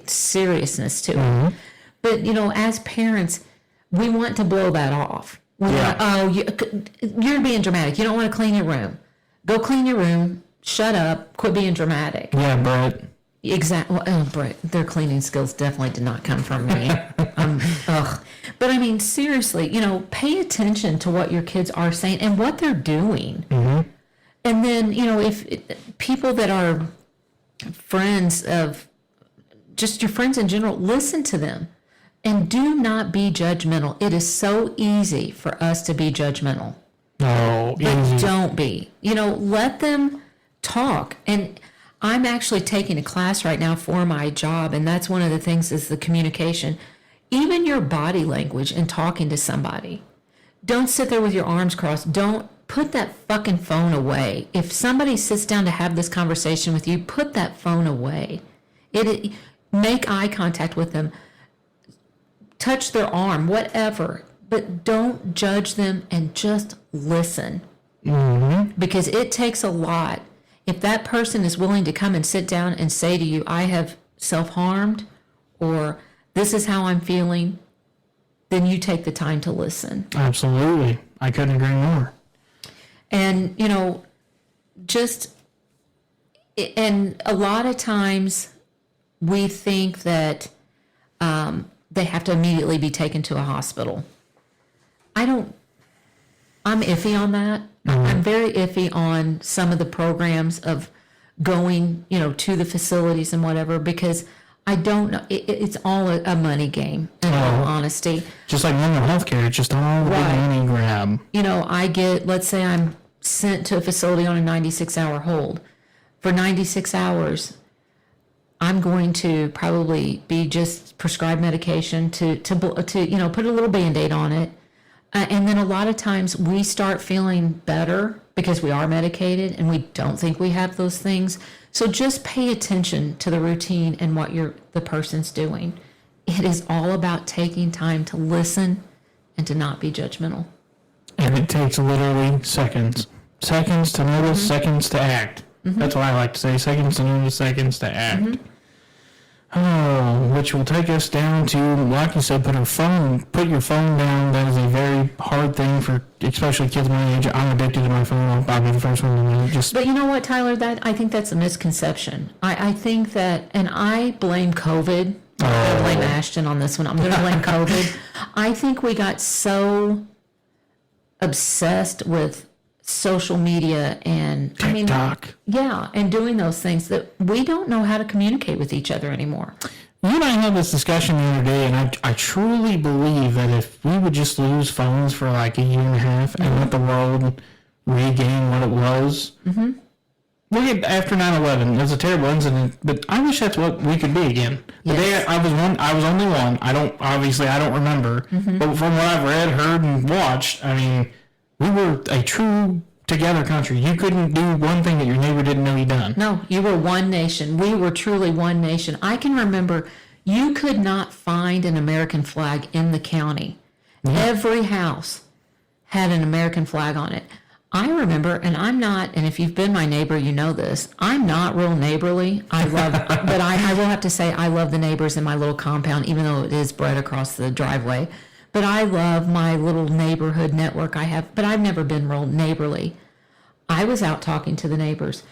seriousness to it. But, you know, as parents, we want to blow that off. You're being dramatic. You don't want to clean your room. Go clean your room. Shut up. Quit being dramatic. Yeah, Brett. Exactly. Well, Brett, their cleaning skills definitely did not come from me. ugh. But I mean, seriously, pay attention to what your kids are saying and what they're doing. Mm-hmm. And then, if people that are friends of just your friends in general, listen to them and do not be judgmental. It is so easy for us to be judgmental. Oh, But easy. don't be. Let them talk. And I'm actually taking a class right now for my job, and that's one of the things is the communication. Even your body language in talking to somebody. Don't sit there with your arms crossed. Don't put that fucking phone away. If somebody sits down to have this conversation with you, put that phone away. Make eye contact with them. Touch their arm, whatever. But don't judge them and just listen. Mm-hmm. Because it takes a lot. If that person is willing to come and sit down and say to you, I have self-harmed, or this is how I'm feeling, then you take the time to listen. Absolutely. I couldn't agree more. And, and a lot of times we think that they have to immediately be taken to a hospital. I'm iffy on that. Mm-hmm. I'm very iffy on some of the programs of going, to the facilities and whatever, because I don't know. It's all a money game, in all honesty. Just like mental health care, it's just all a big Right. money grab. Let's say I'm sent to a facility on a 96-hour hold. For 96 hours, I'm going to probably be just prescribed medication to put a little Band-Aid on it. And then a lot of times we start feeling better because we are medicated and we don't think we have those things. So just pay attention to the routine and what the person's doing. It is all about taking time to listen and to not be judgmental. And it takes literally seconds. Seconds to notice, Mm-hmm. seconds to act. That's what I like to say. Seconds to notice, seconds to act. Mm-hmm. Oh, which will take us down to, like you said, put your phone down. That is a very hard thing for, especially kids my age. I'm addicted to my phone. I'll be the first one to know. But you know what, Tyler? I think that's a misconception. I think that, and I blame COVID. I'm going to blame Ashton on this one. I'm going to blame COVID. I think we got so obsessed with social media and TikTok. and doing those things that we don't know how to communicate with each other anymore. You and I had this discussion the other day, and I truly believe that if we would just lose phones for like a year and a half and let the world regain what it was. Mm-hmm. Look at after 9/11. It was a terrible incident, but I wish that's what we could be again. The day I was only one. I don't remember. Mm-hmm. But from what I've read, heard, and watched, we were a true together country. You couldn't do one thing that your neighbor didn't know you done. No, you were one nation. We were truly one nation. I can remember you could not find an American flag in the county. Yeah. Every house had an American flag on it. I remember, and if you've been my neighbor, you know this, I'm not real neighborly. But I will have to say I love the neighbors in my little compound, even though it is spread across the driveway. But I love my little neighborhood network I have, but I've never been real neighborly. I was out talking to the neighbors.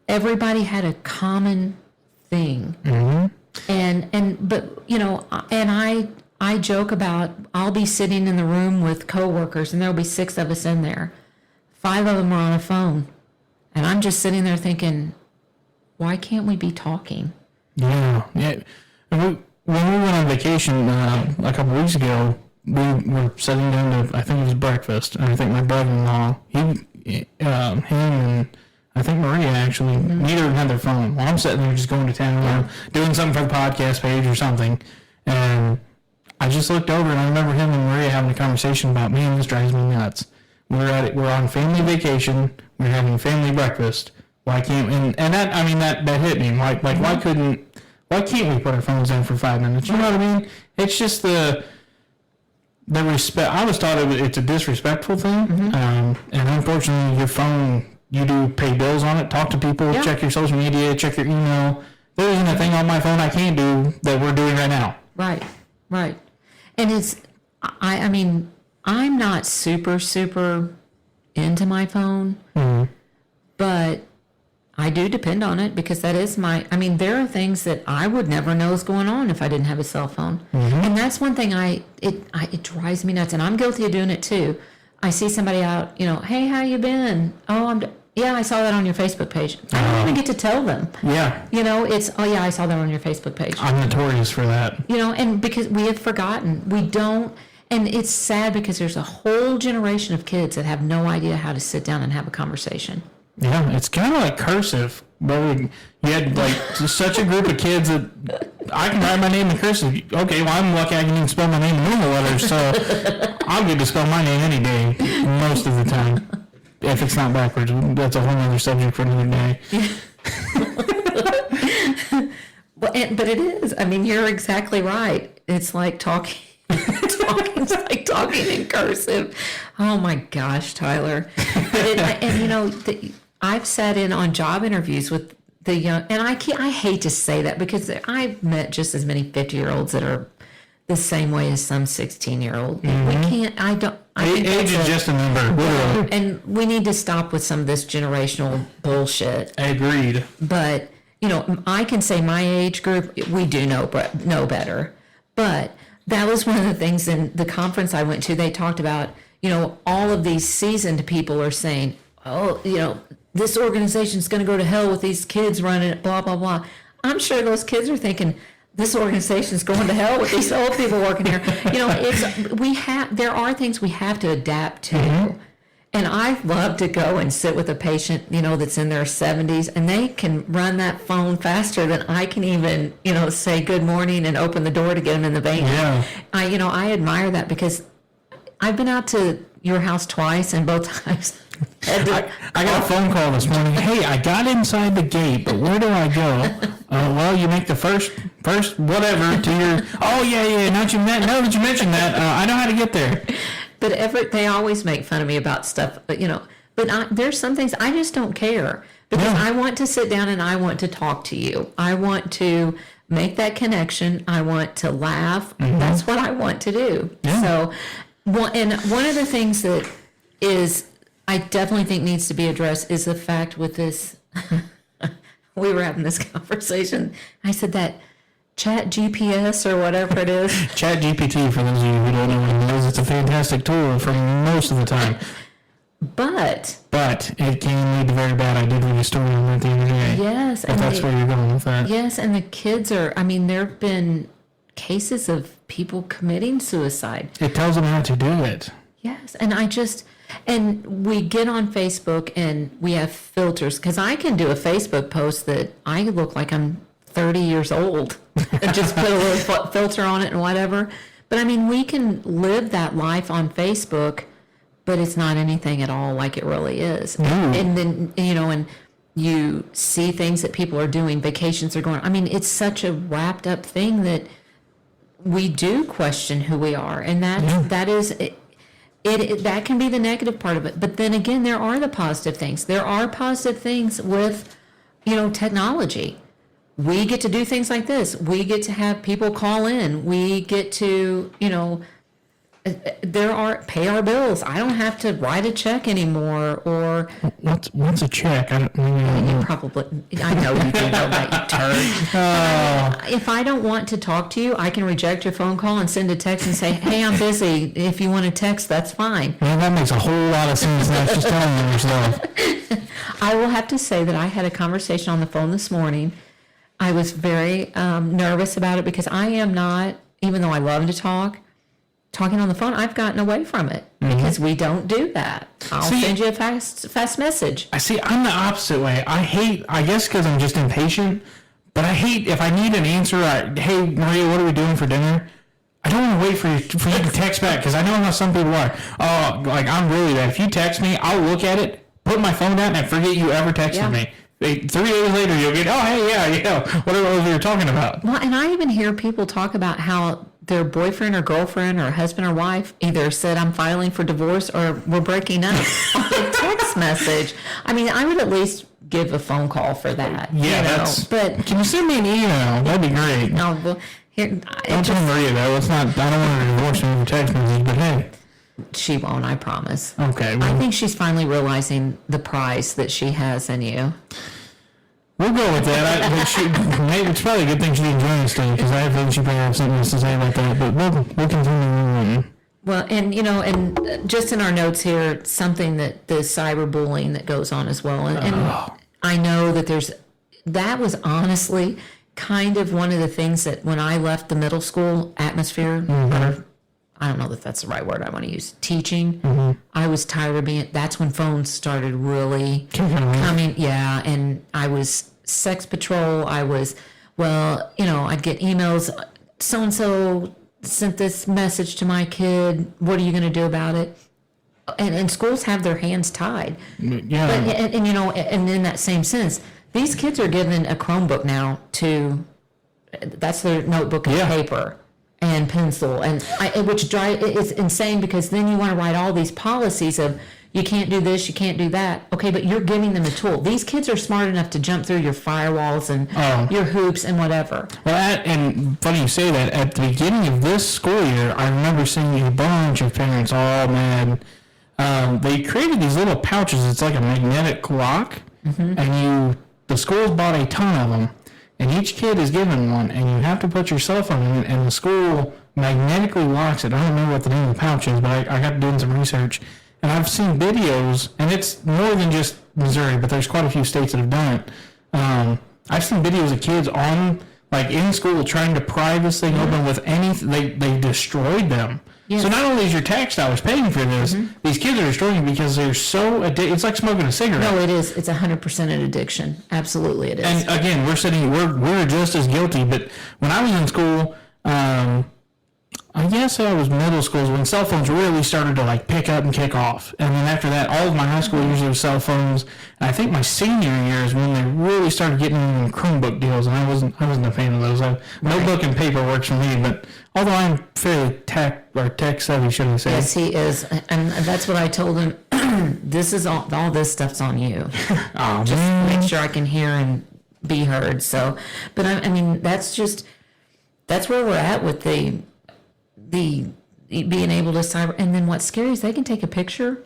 Everybody had a common thing. Mm-hmm. And I joke about, I'll be sitting in the room with coworkers and there'll be 6 of us in there. 5 of them are on a phone. And I'm just sitting there thinking, why can't we be talking? Yeah. When we went on vacation a couple weeks ago, we were sitting down to, I think it was breakfast, and I think my brother-in-law, him and I think Maria actually, neither of them had their phone. Well, I'm sitting there just going to town, doing something for the podcast page or something, and I just looked over and I remember him and Maria having a conversation about, man, this drives me nuts. We're on family vacation, we're having family breakfast. Why can't, and that hit me. Why can't we put our phones down for 5 minutes? You know what I mean? It's just the respect. I always thought it's a disrespectful thing. Mm-hmm. And unfortunately, your phone, you do pay bills on it, talk to people, check your social media, check your email. There isn't a thing on my phone I can't do that we're doing right now. Right. And I'm not super, super into my phone, but I do depend on it because that is there are things that I would never know is going on if I didn't have a cell phone. Mm-hmm. And And that's one thing it drives me nuts, and I'm guilty of doing it too. I see somebody out, hey, how you been? Oh, yeah, I saw that on your Facebook page. I don't even get to tell them. Yeah. It's, oh yeah, I saw that on your Facebook page. I'm notorious for that. And because we have forgotten, we don't, and it's sad because there's a whole generation of kids that have no idea how to sit down and have a conversation. Yeah, it's kind of like cursive. But you had such a group of kids that I can write my name in cursive. Okay, well, I'm lucky I can even spell my name in normal letters, so I'll get to spell my name any day, most of the time. If it's not backwards, that's a whole other subject for another day. But it is. I mean, you're exactly right. It's like talking. It's like talking in cursive. Oh my gosh, Tyler! I've sat in on job interviews with the young, and I hate to say that because I've met just as many 50-year-olds that are the same way as some 16-year-old. Mm-hmm. We can't. I don't. Age is just a number. And we need to stop with some of this generational bullshit. Agreed. But I can say my age group, we do know better. But that was one of the things in the conference I went to. They talked about, all of these seasoned people are saying, oh, this organization's going to go to hell with these kids running it, blah, blah, blah. I'm sure those kids are thinking, this organization's going to hell with these old people working here. There are things we have to adapt to. Mm-hmm. And I love to go and sit with a patient, that's in their 70s, and they can run that phone faster than I can even, say good morning and open the door to get them in the vein. Yeah. I admire that because I've been out to your house twice, and both times I got a phone call this morning. Hey, I got inside the gate, but where do I go? Well, you make the first whatever to your. Oh yeah. Now that you mentioned that, I know how to get there. But they always make fun of me about stuff. But there's some things I just don't care because I want to sit down and I want to talk to you. I want to make that connection. I want to laugh. Mm-hmm. That's what I want to do. Yeah. So, and one of the things that is. I definitely think needs to be addressed is the fact with this, we were having this conversation. I said that Chat GPS or whatever it is. Chat GPT, for those of you who don't know what it is, it's a fantastic tool for most of the time. But it can lead to very bad. I did read a story on that the other day. Yes. If that's where you're going with that. Yes, and the kids there have been cases of people committing suicide. It tells them how to do it. Yes, and we get on Facebook and we have filters because I can do a Facebook post that I look like I'm 30 years old and just put a little filter on it and whatever. But we can live that life on Facebook, but it's not anything at all like it really is. Mm. And then, and you see things that people are doing, vacations are going. It's such a wrapped up thing that we do question who we are. And that is... that can be the negative part of it. But then again, there are the positive things. There are positive things with, technology. We get to do things like this. We get to have people call in. We get to, pay our bills. I don't have to write a check anymore or... What's a check? You probably... I know you do know that, you turd. If I don't want to talk to you, I can reject your phone call and send a text and say, hey, I'm busy. If you want to text, that's fine. Well, that makes a whole lot of sense. That's just telling you yourself. I will have to say that I had a conversation on the phone this morning. I was very nervous about it because I am not, even though I love to talk, talking on the phone, I've gotten away from it because we don't do that. I'll send you a fast message. I'm the opposite way. I guess because I'm just impatient, but I hate if I need an answer. Hey, Maria, what are we doing for dinner? I don't want to wait for you to text back because I know how some people are. Oh, I'm really bad. If you text me, I'll look at it, put my phone down, and forget you ever texted me. 3 days later, you'll get, oh, hey, yeah, whatever it was we were talking about. Well, and I even hear people talk about how their boyfriend or girlfriend or husband or wife either said, I'm filing for divorce or we're breaking up on a text message. I would at least give a phone call for that. Yeah, but can you send me an email? That'd be great. No, well, here, don't tell Maria, though. It's not, I don't want her to divorce me with a text message, but hey. She won't, I promise. Okay. Well, I think she's finally realizing the prize that she has in you. We'll go with that. Maybe it's probably a good thing she didn't join us today because I think she probably have something else to say about that. But we'll continue on. Well, and and just in our notes here, something that the cyberbullying that goes on as well, and I know that that was honestly kind of one of the things that when I left the middle school atmosphere, or I don't know if that's the right word I want to use, teaching, I was tired of being, that's when phones started really coming, and I was sex patrol, I'd get emails, so-and-so sent this message to my kid, what are you going to do about it? And schools have their hands tied. Yeah. But, and in that same sense, these kids are given a Chromebook now that's their notebook and paper and pencil, it's insane because then you want to write all these policies of you can't do this, you can't do that. Okay, but you're giving them a tool. These kids are smart enough to jump through your firewalls and your hoops and whatever. Well, and funny you say that. At the beginning of this school year, I remember seeing a bunch of parents all mad. They created these little pouches. It's like a magnetic lock, and the schools bought a ton of them, and each kid is given one, and you have to put your cell phone in it, and the school magnetically locks it. I don't remember what the name of the pouch is, but I got doing some research, and I've seen videos, and it's more than just Missouri, but there's quite a few states that have done it. I've seen videos of kids in school trying to pry this thing open with anything. They destroyed them. Yes. So not only is your tax dollars paying for this, these kids are destroying it because they're so addicted. It's like smoking a cigarette. No, it is. It's 100% an addiction. Absolutely, it is. And again, we're just as guilty. But when I was in school, I guess I was middle school when cell phones really started to pick up and kick off. And then after that, all of my high school years was cell phones. And I think my senior year is when they really started getting in Chromebook deals, and I wasn't a fan of those. Notebook and paper works for me, but although I'm fairly tech savvy, should I say? Yes, he is, and that's what I told him. This is all this stuff's on you. Just make sure I can hear and be heard. So, but I mean, that's where we're at with the being able to cyber. And then what's scary is they can take a picture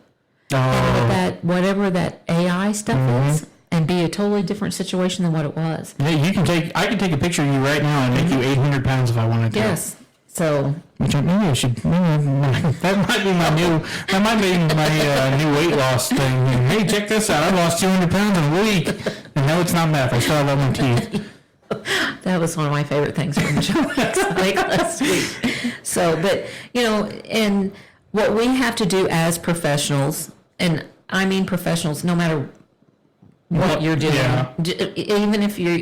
and whatever that AI stuff is, and be a totally different situation than what it was. Yeah, I can take a picture of you right now and make you 800 pounds if I wanted to. Yes. So maybe I should. That might be my new weight loss thing. Hey, check this out! I lost 200 pounds in a week, and no, it's not math. I still have all my teeth. That was one of my favorite things from Joe last week. So, but and what we have to do as professionals, and I mean professionals, no matter what you're doing, even if you're,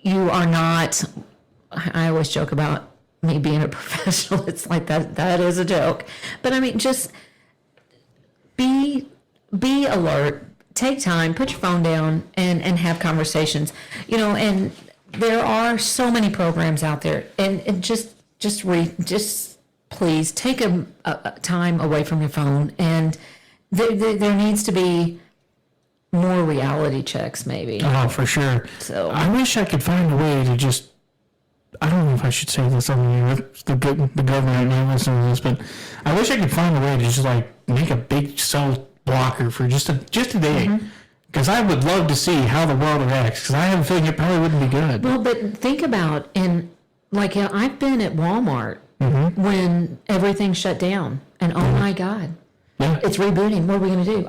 you are not. I always joke about me being a professional. It's like that is a joke, but I mean, just be alert, take time, put your phone down and have conversations, and there are so many programs out there, and just please take a time away from your phone, and there needs to be more reality checks, maybe. Oh, for sure. So I wish I could find a way to just, I don't know if I should say this on the government may listen to this, but I wish I could find a way to just make a big cell blocker for just a day. Because I would love to see how the world reacts, because I have a feeling it probably wouldn't be good. Well, but think about, I've been at Walmart when everything shut down, and oh my God. Yeah. It's rebooting. What are we going to do?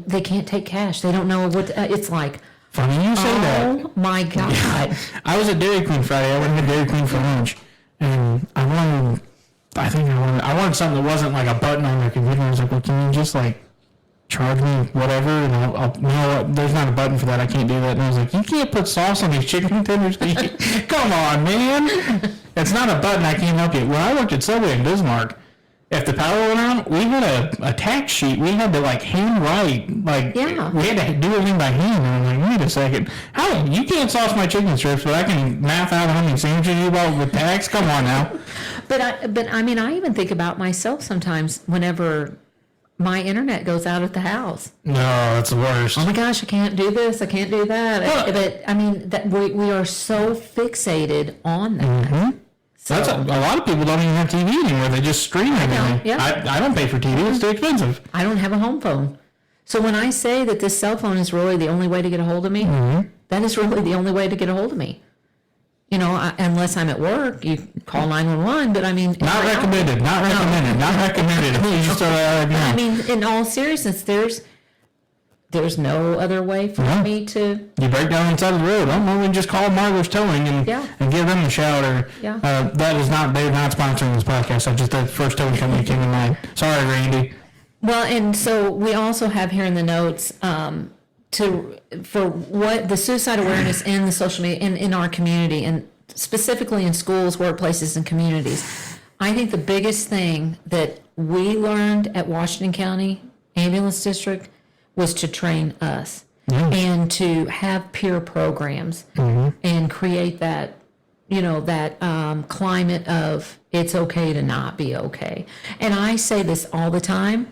They can't take cash. They don't know what it's like. Funny you say that. Oh my God. I was at Dairy Queen Friday. I went to Dairy Queen for lunch, and I wanted something that wasn't like a button on their computer. I was like, well, can you just charge me whatever? And no, there's not a button for that. I can't do that. And I was like, you can't put sauce on these chicken tenders? Come on, man. It's not a button. I can't help you. When I worked at Subway in Bismarck, if the power went out, we had a tax sheet. We had to hand write. We had to do everything by hand. And I'm like, wait a second. How? You can't sauce my chicken strips, but I can math out how many sandwiches you bought with tax? Come on now. But I even think about myself sometimes whenever my internet goes out at the house. No, that's the worst. Oh my gosh, I can't do this. I can't do that. Well, but that we are so fixated on that. So, a lot of people don't even have TV anymore. They just stream everything. Yeah. I don't pay for TV. It's too expensive. I don't have a home phone. So when I say that this cell phone is really the only way to get a hold of me, That is really the only way to get a hold of me. You know, unless I'm at work, you call 911. But I mean, Not recommended. Not recommended. Please just I mean, in all seriousness, there's no other way for me to. You break down inside of the road. I'm going to just call Margaret's Towing and give them a shout. Or that is not. They're not sponsoring this podcast. I just the first towing company came to mind. Sorry, Randy. Well, and so we also have here in the notes for what the suicide awareness in the social media in our community, and specifically in schools, workplaces, and communities. I think the biggest thing that we learned at Washington County Ambulance District was to train us and to have peer programs and create that, that climate of it's okay to not be okay. And I say this all the time.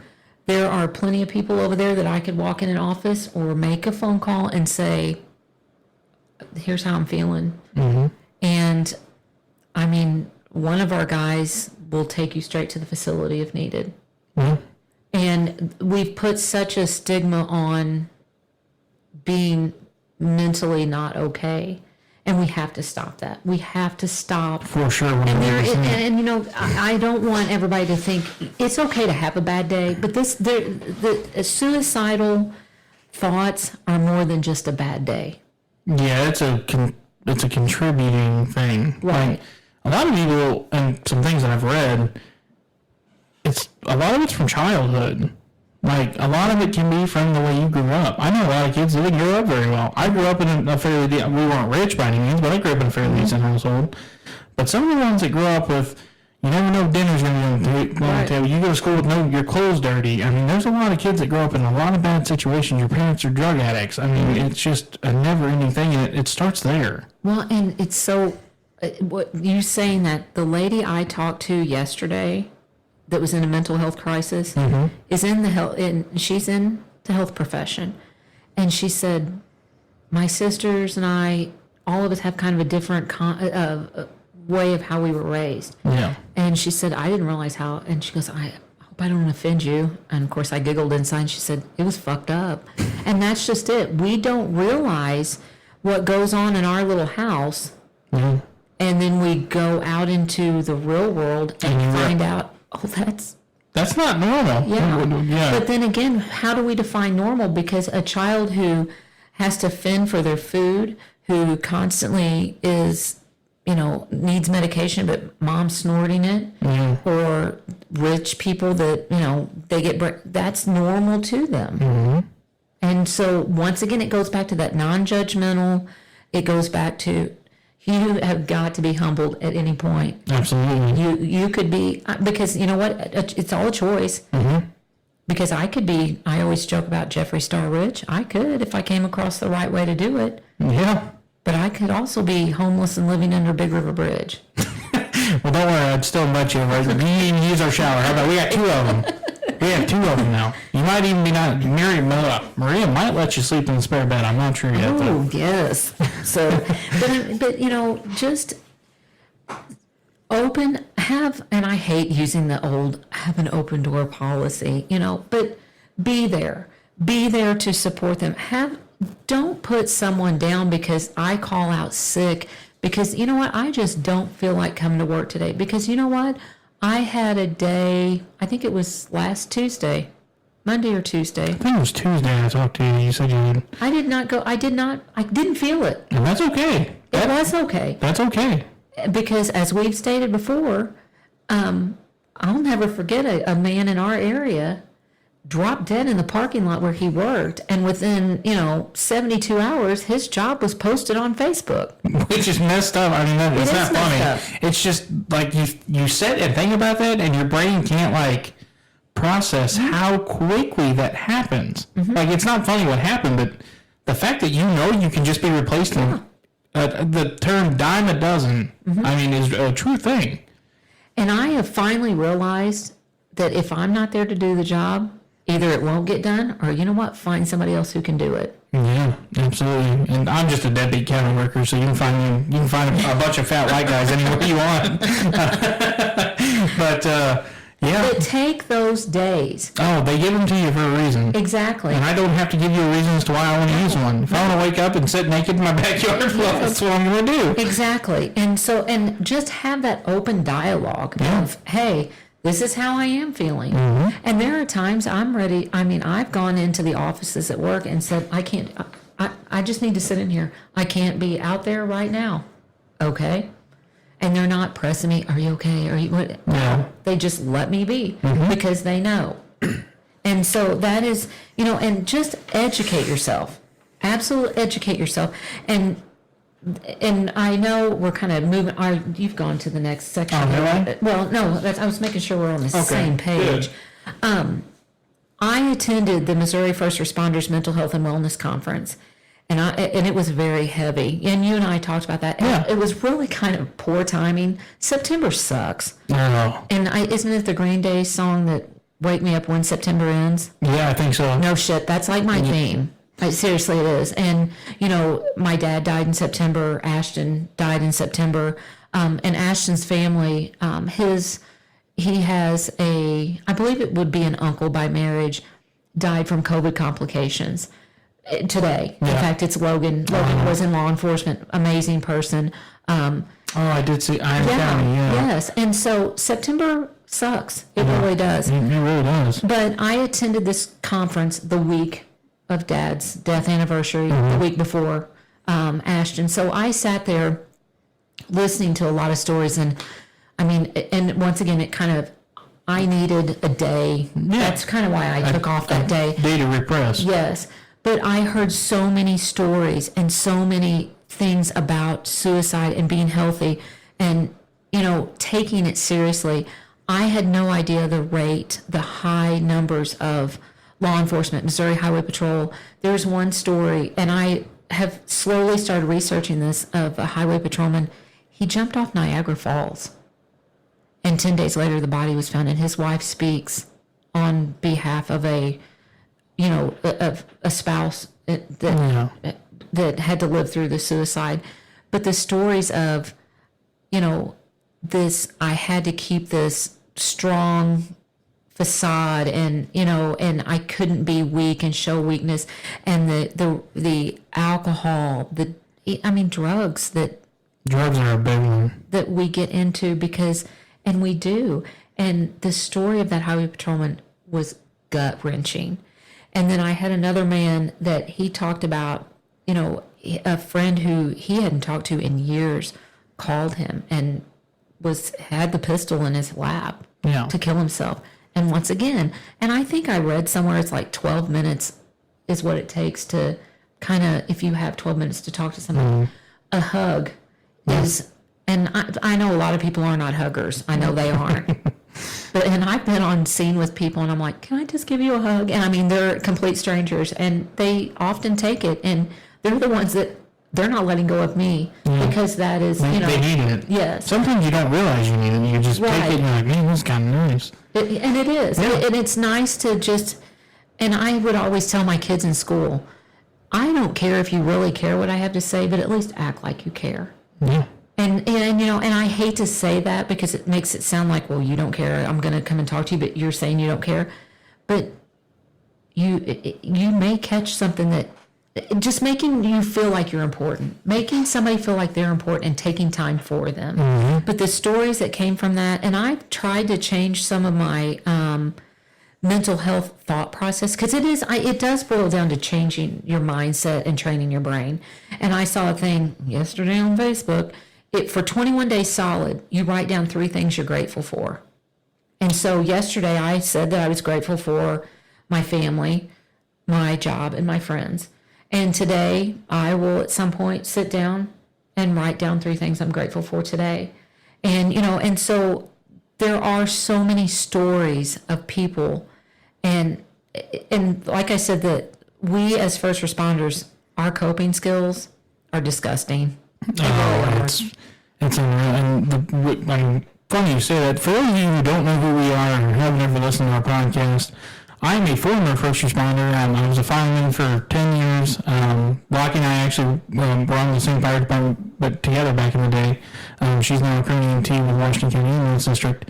There are plenty of people over there that I could walk in an office or make a phone call and say, here's how I'm feeling. And I mean, one of our guys will take you straight to the facility if needed. And we've put such a stigma on being mentally not okay. And we have to stop that. We have to stop. For sure. And I don't want everybody to think it's okay to have a bad day, but the suicidal thoughts are more than just a bad day. Yeah, it's a contributing thing. Right. Like, a lot of people, and some things that I've read, a lot of it's from childhood. Like, a lot of it can be from the way you grew up. I know a lot of kids that didn't grow up very well. I grew up in a fairly, we weren't rich by any means, but I grew up in a fairly decent household. But some of the ones that grew up with, you never know if dinner's going to be on the table. You go to school with your clothes dirty. I mean, there's a lot of kids that grow up in a lot of bad situations. Your parents are drug addicts. I mean, it's just a never-ending thing, and it starts there. Well, and it's so, what you saying that the lady I talked to yesterday that was in a mental health crisis is in the health, and she's in the health profession, and she said, my sisters and I, all of us have kind of a different way of how we were raised. Yeah. And she said, I didn't realize how, and she goes, I hope I don't offend you. And of course I giggled inside, and she said, it was fucked up. And that's just it. We don't realize what goes on in our little house, and then we go out into the real world and find out, oh, that's not normal. Yeah. But then again, how do we define normal? Because a child who has to fend for their food, who constantly is, needs medication, but mom's snorting it, or rich people that, they get, that's normal to them. And so once again, it goes back to that non-judgmental, it goes back to, you have got to be humbled at any point. Absolutely. You could be, because you know what? It's all a choice. Because I always joke about Jeffree Star rich. I could if I came across the right way to do it. Yeah. But I could also be homeless and living under Big River Bridge. Well, don't worry. I'd still invite you over. You can use our shower. How about we got 2 of them? We have 2 of them now. You might even be not Maria might let you sleep in the spare bed. I'm not sure yet. Oh, yes. So, but just open, and I hate using the old have an open door policy, but be there to support them. Don't put someone down because I call out sick because you know what? I just don't feel like coming to work today because you know what? I had a day, I think it was last Tuesday, Monday or Tuesday. I think it was Tuesday I talked to you. You said you did. I didn't feel it. And that's okay. It was okay. That's okay. Because as we've stated before, I'll never forget a man in our area dropped dead in the parking lot where he worked, and within 72 hours his job was posted on Facebook, which is messed up. I mean, it's not funny. It's just like you sit and think about that and your brain can't process how quickly that happens. Like, it's not funny what happened, but the fact that you can just be replaced in the term dime a dozen, I mean, is a true thing. And I have finally realized that if I'm not there to do the job, either it won't get done, or you know what, find somebody else who can do it. Yeah, absolutely. And I'm just a deadbeat county worker, so you can find a bunch of fat white guys anywhere you want. But that take those days. Oh, they give them to you for a reason. Exactly. And I don't have to give you a reason as to why I want to use one. If I want to wake up and sit naked in my backyard, well, that's what I'm going to do. Exactly. And just have that open dialogue of, hey, this is how I am feeling. And there are times I'm ready. I mean, I've gone into the offices at work and said, I just need to sit in here. I can't be out there right now. Okay. And they're not pressing me. Are you okay? Are you what? No. They just let me be because they know. And so that is, and just educate yourself. Absolutely educate yourself. And I know we're kind of moving. You've gone to the next section. Oh, really? Well, no, I was making sure we're on the same page. Good. I attended the Missouri First Responders Mental Health and Wellness Conference. And it was very heavy. And you and I talked about that. Yeah. It was really kind of poor timing. September sucks. Oh. And isn't it the Green Day song that Wake Me Up When September Ends? Yeah, I think so. No shit. That's like my theme. Seriously, it is. And, my dad died in September. Ashton died in September. And Ashton's family, he has I believe it would be an uncle by marriage, died from COVID complications. Today. In fact, it's Logan. Logan was in law enforcement. Amazing person. I did see Iron County, Yes. And so September sucks. It really does. It really does. But I attended this conference the week of Dad's death anniversary, the week before Ashton. So I sat there listening to a lot of stories. And and once again, I needed a day. Yeah. That's kind of why I took off that day. Day to repress. Yes. But I heard so many stories and so many things about suicide and being healthy and, taking it seriously. I had no idea the high numbers of law enforcement, Missouri Highway Patrol. There's one story, and I have slowly started researching this, of a highway patrolman. He jumped off Niagara Falls. And 10 days later, the body was found, and his wife speaks on behalf of a spouse that had to live through the suicide. But the stories of, I had to keep this strong facade and I couldn't be weak and show weakness, and the alcohol, drugs are a big one that we get into and we do. And the story of that highway patrolman was gut wrenching. And then I had another man that he talked about, a friend who he hadn't talked to in years called him and had the pistol in his lap to kill himself. And once again, and I think I read somewhere it's like 12 minutes is what it takes to if you have 12 minutes to talk to somebody, a hug is, and I know a lot of people are not huggers. I know they aren't. And I've been on scene with people, and I'm like, can I just give you a hug? And they're complete strangers, and they often take it, and they're the ones that they're not letting go of me because that is, they need it. Yes. Sometimes you don't realize you need it. You just take it and you're like, man, this is kind of nice. And it is. Yeah. And it's nice to just, and I would always tell my kids in school, I don't care if you really care what I have to say, but at least act like you care. Yeah. And I hate to say that because it makes it sound like, well, you don't care. I'm going to come and talk to you, but you're saying you don't care. But you may catch something that just making you feel like you're important, making somebody feel like they're important and taking time for them. Mm-hmm. But the stories that came from that, and I've tried to change some of my mental health thought process because it does boil down to changing your mindset and training your brain. And I saw a thing yesterday on Facebook. For 21 days solid, you write down 3 things you're grateful for. And so yesterday I said that I was grateful for my family, my job, and my friends. And today I will at some point sit down and write down 3 things I'm grateful for today. And, and so there are so many stories of people. And like I said, that we as first responders, our coping skills are disgusting. It's unreal. And funny you say that. For those of you who don't know who we are or haven't ever listened to our podcast, I'm a former first responder. I was a fireman for 10 years. Rocky and I actually were on the same fire department, but together back in the day. She's now a current EMT with Washington County Ambulance District.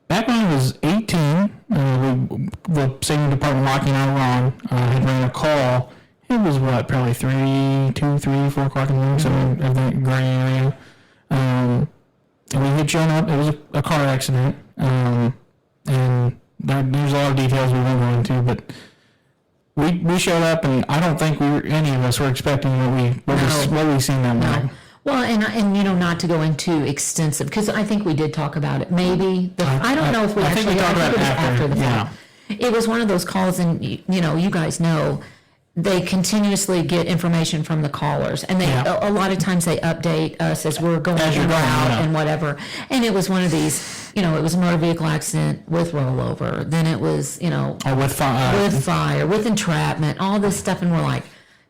back when I was 18, the same department Lockie and I were on had ran a call. It was probably 3, 4 o'clock in the morning, somewhere in that gray area. And we had shown up. It was a car accident. And there's a lot of details we won't go into, but we showed up, and I don't think any of us were expecting what we seen that night. Well, and not to go into extensive, because I think we did talk about it. Maybe I don't know if we actually talked about it after the fact. Yeah. It was one of those calls, and you guys know they continuously get information from the callers, and a lot of times they update us as we're going in and out and whatever. And it was one of these, it was a motor vehicle accident with rollover. Then it was, with fire, with entrapment, all this stuff, and we're like,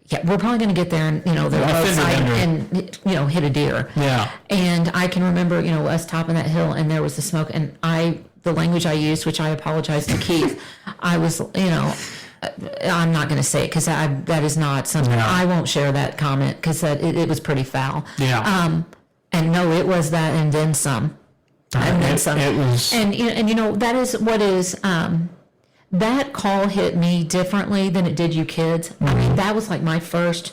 yeah, we're probably going to get there and, the roadside and, hit a deer. Yeah. And I can remember, us topping that hill, and there was the smoke, and the language I used, which I apologize to Keith, I was, I'm not going to say it because that is not something, I won't share that comment because it was pretty foul. Yeah. And no, it was that and then some. And then some. It was. And that is what is, that call hit me differently than it did you kids. I mean, that was like my first,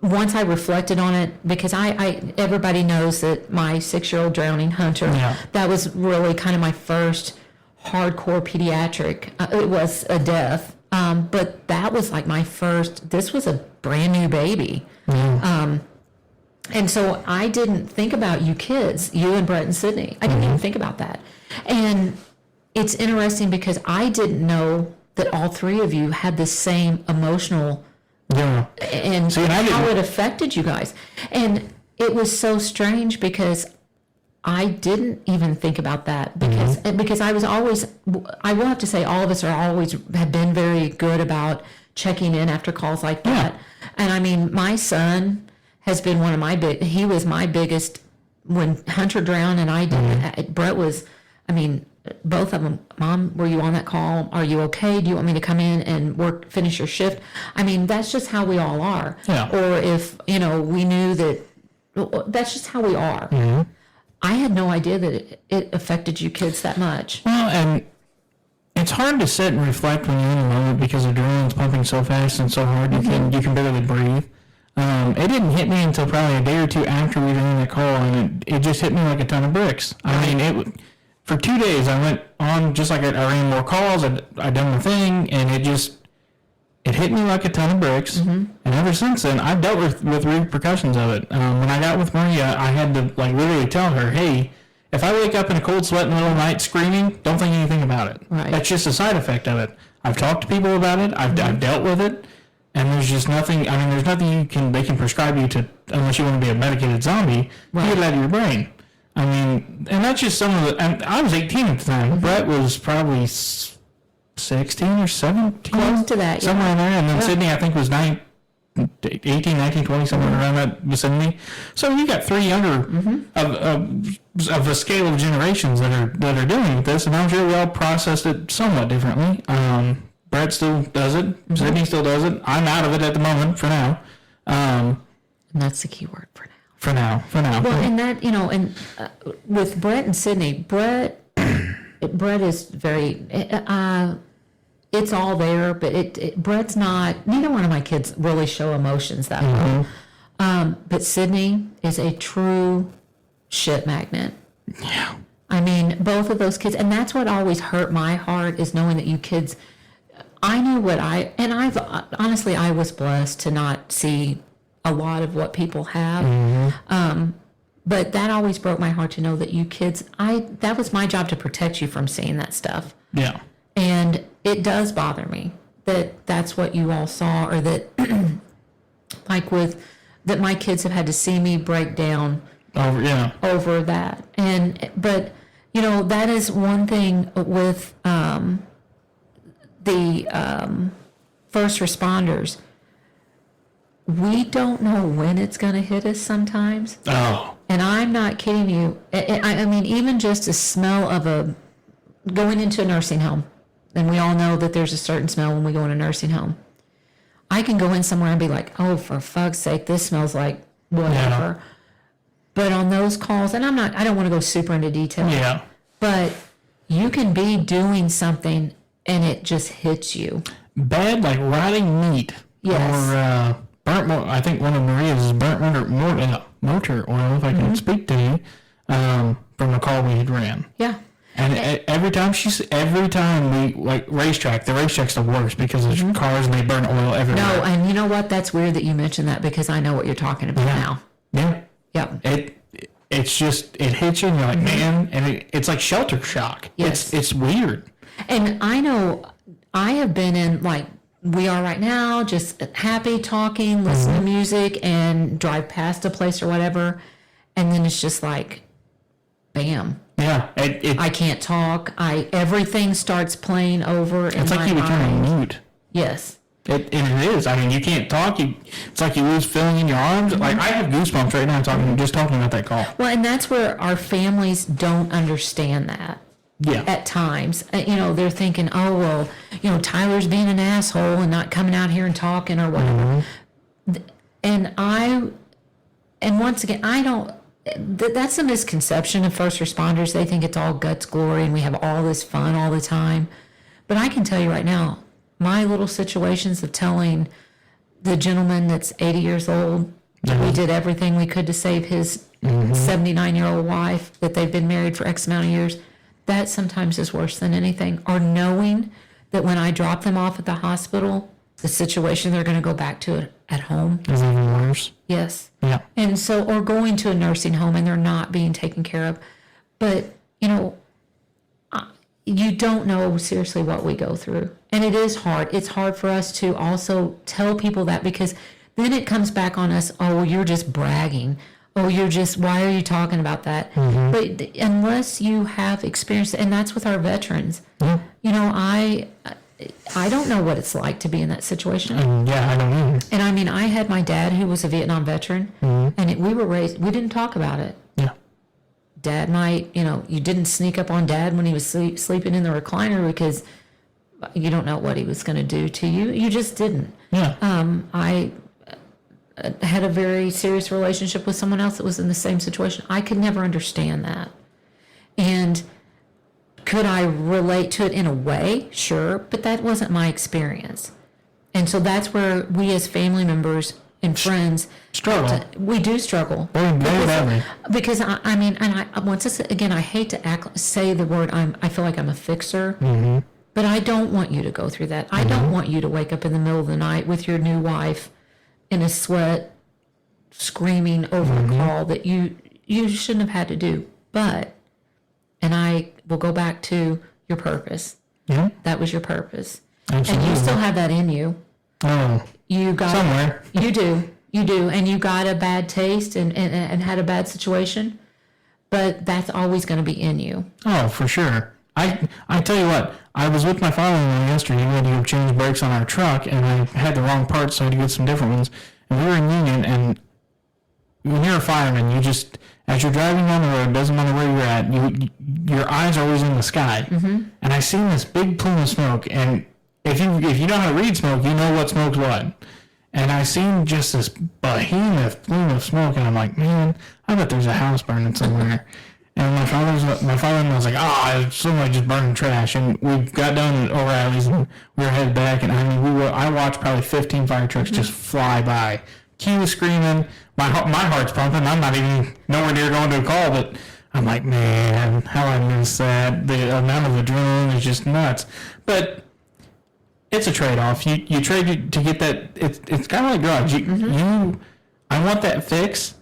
once I reflected on it, because everybody knows that my 6-year-old drowning Hunter, that was really kind of my first hardcore pediatric. It was a death. But that was like my first, this was a brand new baby. And so I didn't think about you kids, you and Brett and Sydney. I didn't even think about that. And it's interesting because I didn't know that all three of you had the same emotional and how it affected you guys. And it was so strange because I didn't even think about that because I was always, I will have to say all of us have been very good about checking in after calls like that. And I mean, my son has been one of he was my biggest, when Hunter drowned and I didn't, Brett was, I mean, both of them, Mom, were you on that call? Are you okay? Do you want me to come in and finish your shift? I mean, that's just how we all are. Yeah. Or if, we knew that, that's just how we are. I had no idea that it affected you kids that much. Well, and it's hard to sit and reflect when you're in a moment because adrenaline's pumping so fast and so hard you can barely breathe. It didn't hit me until probably a day or two after we ran that call, and it just hit me like a ton of bricks. I mean, for 2 days I went on just like I ran more calls. I'd done my thing, and it hit me like a ton of bricks. And ever since then, I've dealt with repercussions of it. When I got with Maria, I had to literally tell her, hey, if I wake up in a cold sweat in the middle of the night screaming, don't think anything about it. Right. That's just a side effect of it. I've talked to people about it. I've dealt with it. And there's just nothing, there's nothing they can prescribe you to, unless you want to be a medicated zombie, to get it out of your brain. I mean, and that's just some of the, and I was 18 at the time. Brett was probably 16 or 17. Close to that, somewhere in there. And then Sydney, I think, was 18, 19, 20, somewhere around that vicinity. So you got three younger of a scale of generations that are dealing with this, and I'm sure we all processed it somewhat differently. Brett still does it. Sydney still does it. I'm out of it at the moment for now. And that's the key word, for now. For now. Well, and that, and with Brett and Sydney, Brett is very, it's all there, but Brett's not, neither one of my kids really show emotions that well. But Sydney is a true shit magnet. Yeah. I mean, both of those kids, and that's what always hurt my heart, is knowing that you kids, I knew honestly, I was blessed to not see a lot of what people have. But that always broke my heart to know that you kids, that was my job to protect you from seeing that stuff. Yeah. And it does bother me that that's what you all saw, or that that my kids have had to see me break down over that. But that is one thing with the first responders. We don't know when it's going to hit us sometimes. Oh. And I'm not kidding you. I mean, even just the smell of going into a nursing home, and we all know that there's a certain smell when we go in a nursing home. I can go in somewhere and be like, oh, for fuck's sake, this smells like whatever. Yeah. But on those calls, and I don't want to go super into detail. Yeah. But You can be doing something and it just hits you. Bad, like rotting meat. Yes. Or burnt, I think one of Maria's is burnt motor oil, if I can speak to you, from a call we had ran. Yeah. And every time we, like, the racetrack's the worst because there's cars and they burn oil everywhere. No, and you know what? That's weird that you mentioned that because I know what you're talking about now. Yeah. Yeah. It's just, it hits you and you're like, man, and it's like shelter shock. Yes. It's weird. And I know I have been in, like we are right now, just happy, talking, listen to music, and drive past a place or whatever. And then it's just like, bam. Yeah. I can't talk. Everything starts playing over in my mind. It's like you become mute. Yes. And it is. I mean, you can't talk. It's like you lose feeling in your arms. Like, I have goosebumps right now just talking about that call. Well, and that's where our families don't understand that. Yeah. At times, they're thinking, oh, well, Tyler's being an asshole and not coming out here and talking or whatever. And once again, I don't, that's a misconception of first responders. They think it's all guts, glory, and we have all this fun all the time. But I can tell you right now, my little situations of telling the gentleman that's 80 years old that we did everything we could to save his 79-year-old wife, that they've been married for X amount of years, that sometimes is worse than anything. Or knowing that when I drop them off at the hospital, the situation they're going to go back to at home is even worse. Yes. Yeah. And so, or going to a nursing home and they're not being taken care of. But, you don't know seriously what we go through. And it is hard. It's hard for us to also tell people that because then it comes back on us, oh, you're just bragging. Oh, why are you talking about that? But unless you have experience, and that's with our veterans. I don't know what it's like to be in that situation. Yeah, I don't either. And I mean, I had my dad who was a Vietnam veteran, and we were raised, we didn't talk about it. Yeah. Dad might, you didn't sneak up on Dad when he was sleeping in the recliner because you don't know what he was going to do to you. You just didn't. Yeah. I had a very serious relationship with someone else that was in the same situation. I could never understand that. And could I relate to it in a way? Sure, but that wasn't my experience. And so that's where we as family members and friends struggle. We do struggle. Very badly. Because I mean, and I hate to say the word. I feel like I'm a fixer, but I don't want you to go through that. I don't want you to wake up in the middle of the night with your new wife in a sweat, screaming over a call that you shouldn't have had to do. But, and I will go back to your purpose. Yeah. That was your purpose. Absolutely. And you still have that in you. Oh. You got somewhere. You do, and you got a bad taste and had a bad situation, but that's always going to be in you. Oh, for sure. I tell you what, I was with my father-in-law yesterday. We had to go change brakes on our truck, and I had the wrong parts, so I had to get some different ones. And we were in Union, and when you're a fireman, you just, as you're driving down the road, doesn't matter where you're at, your eyes are always in the sky. And I seen this big plume of smoke, and if you know how to read smoke, you know what smoke's what. And I seen just this behemoth plume of smoke, and I'm like, man, I bet there's a house burning somewhere. And my father-in-law was like, somebody just burning trash. And we got done at O'Reilly's, and we were headed back, and I mean, I watched probably 15 fire trucks just fly by. Key was screaming, my heart's pumping, I'm not even nowhere near going to a call, but I'm like, man, how I miss that. The amount of adrenaline is just nuts. But it's a trade-off. You trade to get that. It's kind of like drugs. I want that fix,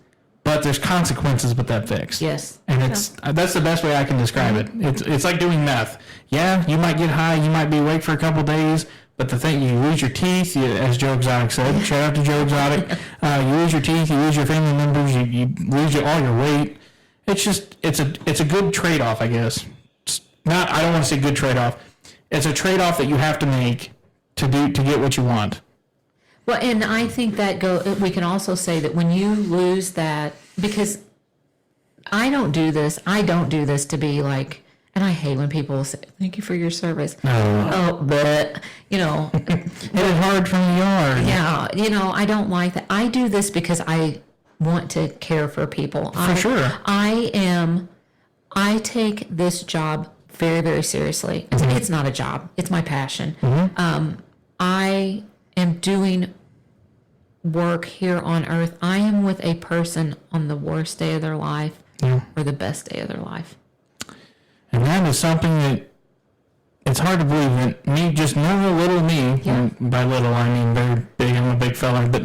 but there's consequences with that fix. Yes. And that's the best way I can describe it. It's like doing meth. Yeah, you might get high, you might be awake for a couple days, but the thing, you lose your teeth, as Joe Exotic said. Shout out to Joe Exotic. You lose your teeth, you lose your family members, you lose all your weight. It's just it's a good trade-off, I guess. I don't want to say good trade-off. It's a trade-off that you have to make to get what you want. Well, and I think that we can also say that when you lose that, because I don't do this to be like, and I hate when people say, thank you for your service. But, it is hard from the yard. Yeah, I don't like that. I do this because I want to care for people. For sure. I take this job very, very seriously. It's not a job. It's my passion. I am doing work here on earth. I am with a person on the worst day of their life or the best day of their life. And that is something that it's hard to believe that me, just normal little me, and by little I mean very big, I'm a big fella, but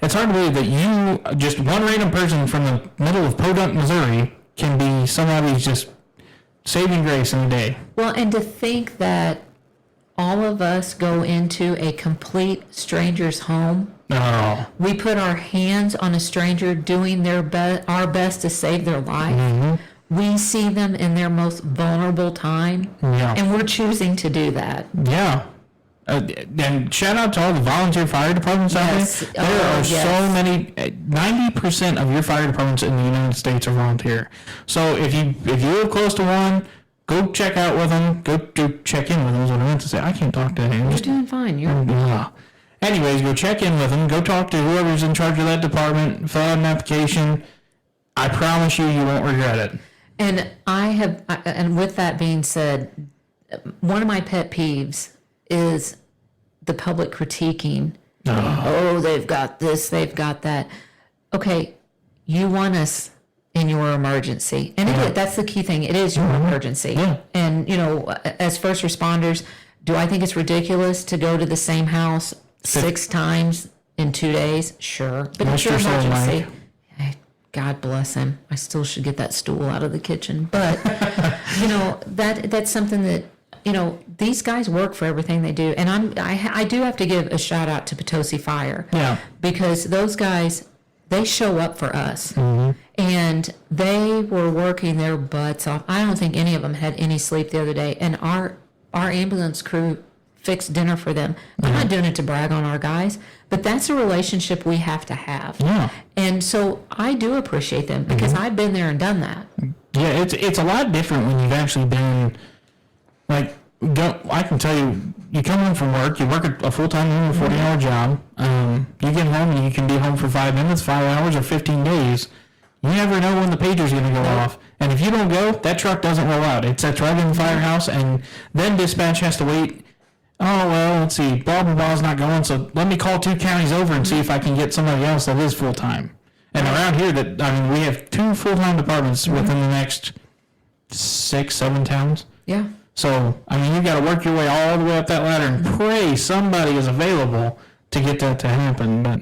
it's hard to believe that you, just one random person from the middle of Podunk, Missouri, can be somebody's just saving grace in a day. Well, and to think that all of us go into a complete stranger's home. Oh. We put our hands on a stranger doing our best to save their life. We see them in their most vulnerable time, and we're choosing to do that. Yeah. And shout out to all the volunteer fire departments out there. There are so many. 90% of your fire departments in the United States are volunteer. So if you live close to one, go check out with them. Go check in with them is what I meant to say. I can't talk to him. You're doing fine. Anyways, go check in with them. Go talk to whoever's in charge of that department. Fill out an application. I promise you, you won't regret it. And and with that being said, one of my pet peeves is the public critiquing. Oh, they've got this, they've got that. Okay, you want us in your emergency. And that's the key thing. It is your emergency. Yeah. And, as first responders, do I think it's ridiculous to go to the same house 6 times in 2 days? Sure. But it's your emergency. Hey, God bless him. I still should get that stool out of the kitchen. But, that's something that, these guys work for everything they do. And I do have to give a shout out to Potosi Fire. Yeah. Because those guys, they show up for us. And they were working their butts off. I don't think any of them had any sleep the other day. And our ambulance crew fixed dinner for them. I'm not doing it to brag on our guys, but that's a relationship we have to have. Yeah. And so I do appreciate them because I've been there and done that. Yeah, it's a lot different when you've actually been, like, I can tell you, you come home from work, you work a full-time 40-hour job, you get home and you can be home for 5 minutes, 5 hours, or 15 days. You never know when the pager's going to go off. And if you don't go, that truck doesn't roll out. It sits right in the firehouse, and then dispatch has to wait. Oh, well, let's see, blah, blah, blah's not going, so let me call 2 counties over and see if I can get somebody else that is full-time. And around here, we have 2 full-time departments within the next 6, 7 towns. Yeah. So, you got to work your way all the way up that ladder and pray somebody is available to get that to happen. But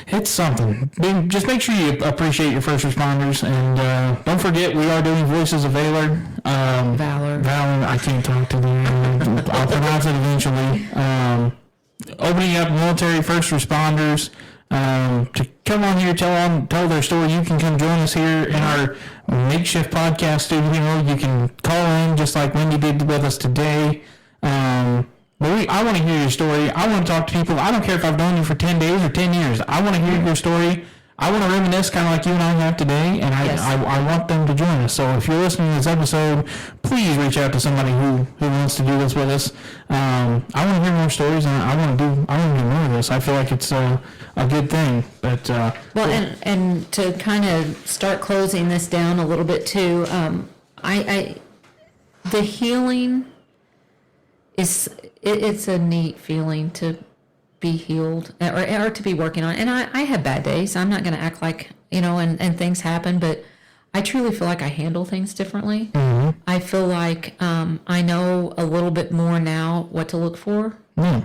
it's something. Just make sure you appreciate your first responders. And don't forget, we are doing Voices of Valor. Valor. I can't talk to them. I'll pronounce it eventually. Opening up military first responders. To come on here, tell their story. You can come join us here in our makeshift podcast studio. You can call in just like Wendy did with us today. But I want to hear your story. I want to talk to people. I don't care if I've known you for 10 days or 10 years. I want to hear your story. I want to reminisce kind of like you and I have today, and I want them to join us. So if you're listening to this episode, please reach out to somebody who wants to do this with us. I want to hear more stories, and I want to do more of this. I feel like it's a good thing. But and to kind of start closing this down a little bit too, the healing it's a neat feeling to be healed or to be working on. And I have bad days. I'm not going to act like, and things happen, but I truly feel like I handle things differently. I feel like I know a little bit more now what to look for. I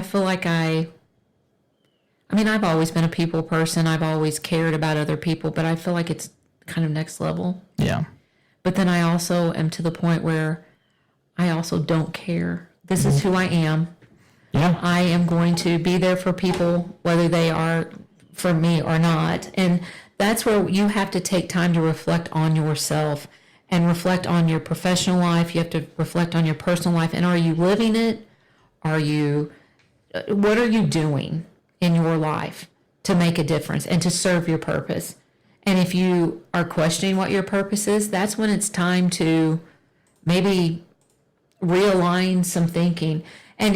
feel like I've always been a people person. I've always cared about other people, but I feel like it's kind of next level. Yeah. But then I also am to the point where I also don't care. This is who I am. Yeah. I am going to be there for people, whether they are for me or not. And that's where you have to take time to reflect on yourself and reflect on your professional life. You have to reflect on your personal life. And are you living it? What are you doing in your life to make a difference and to serve your purpose? And if you are questioning what your purpose is, that's when it's time to maybe realign some thinking. And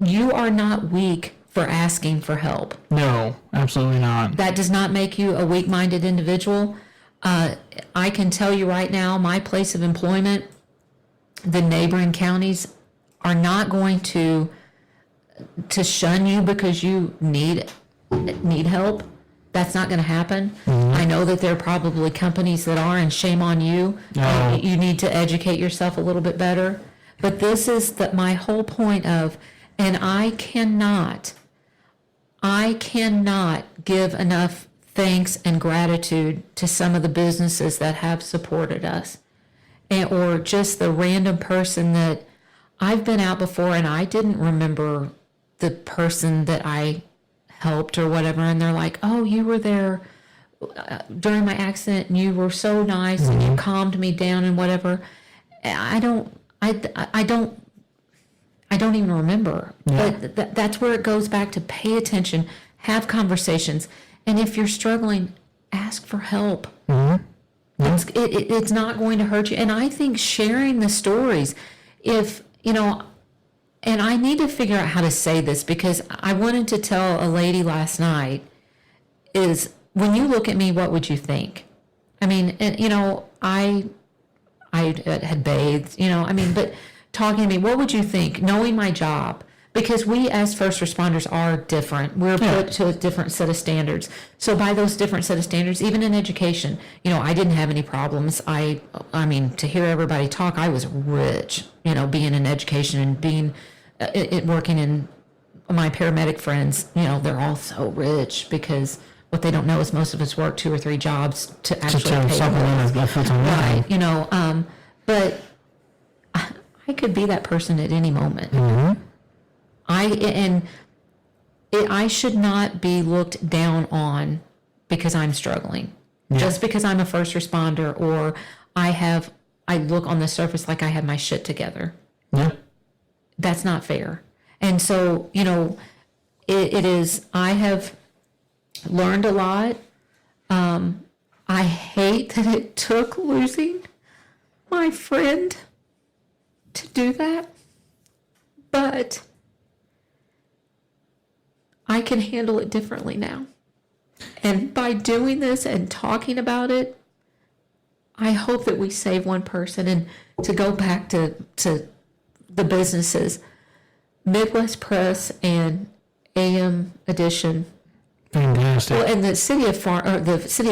you are not weak for asking for help. No, absolutely not. That does not make you a weak-minded individual. I can tell you right now, my place of employment, the neighboring counties are not going to shun you because you need help. That's not going to happen. I know that there are probably companies that are, and shame on you. You need to educate yourself a little bit better. But this is my whole point of, and I cannot give enough thanks and gratitude to some of the businesses that have supported us, or just the random person that I've been out before and I didn't remember the person that I helped or whatever, and they're like, oh, you were there during my accident and you were so nice and you calmed me down and whatever. I don't even remember. But that's where it goes back to pay attention, have conversations, and if you're struggling, ask for help. It's not going to hurt you. And I think sharing the stories, and I need to figure out how to say this, because I wanted to tell a lady last night, is when you look at me, what would you think? I mean, I had bathed, but talking to me, what would you think? Knowing my job, because we as first responders are different. We're put to a different set of standards. So by those different set of standards, even in education, I didn't have any problems. I mean, to hear everybody talk, I was rich, being in education and being working in my paramedic friends, they're all so rich because what they don't know is most of us work 2 or 3 jobs to actually pay the bills. Right, but I could be that person at any moment. I should not be looked down on because I'm struggling. Just because I'm a first responder or I look on the surface like I have my shit together. That's not fair. And so, it is, I have learned a lot. I hate that it took losing my friend to do that, but I can handle it differently now. And by doing this and talking about it, I hope that we save one person. And to go back to the businesses, Midwest Press and AM Edition. Fantastic. Well, and the city of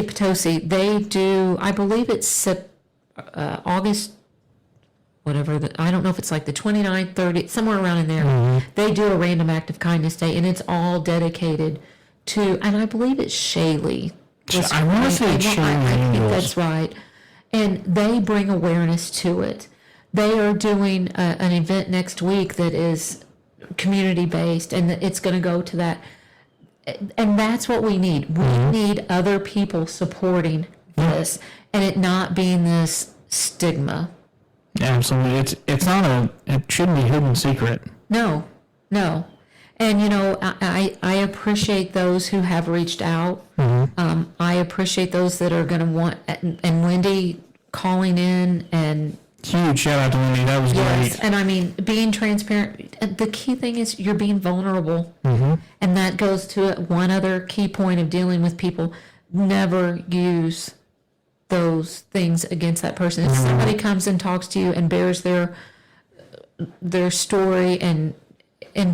Potosi, they do, I believe it's August, whatever, I don't know if it's like the 29th, 30th, somewhere around in there. They do a random act of kindness day, and it's all dedicated to, and I believe it's Shaylee. I want to say Shaylee. I think that's right. And they bring awareness to it. They are doing an event next week that is community-based, and it's going to go to that. And that's what we need. We need other people supporting this, and it not being this stigma. Absolutely. It shouldn't be hidden secret. No. And, I appreciate those who have reached out. I appreciate those that are going to want, and Wendy calling in, and huge shout out to Wendy. That was great. And I mean, being transparent. The key thing is you're being vulnerable. And that goes to one other key point of dealing with people. Never use those things against that person. If somebody comes and talks to you and bears their story and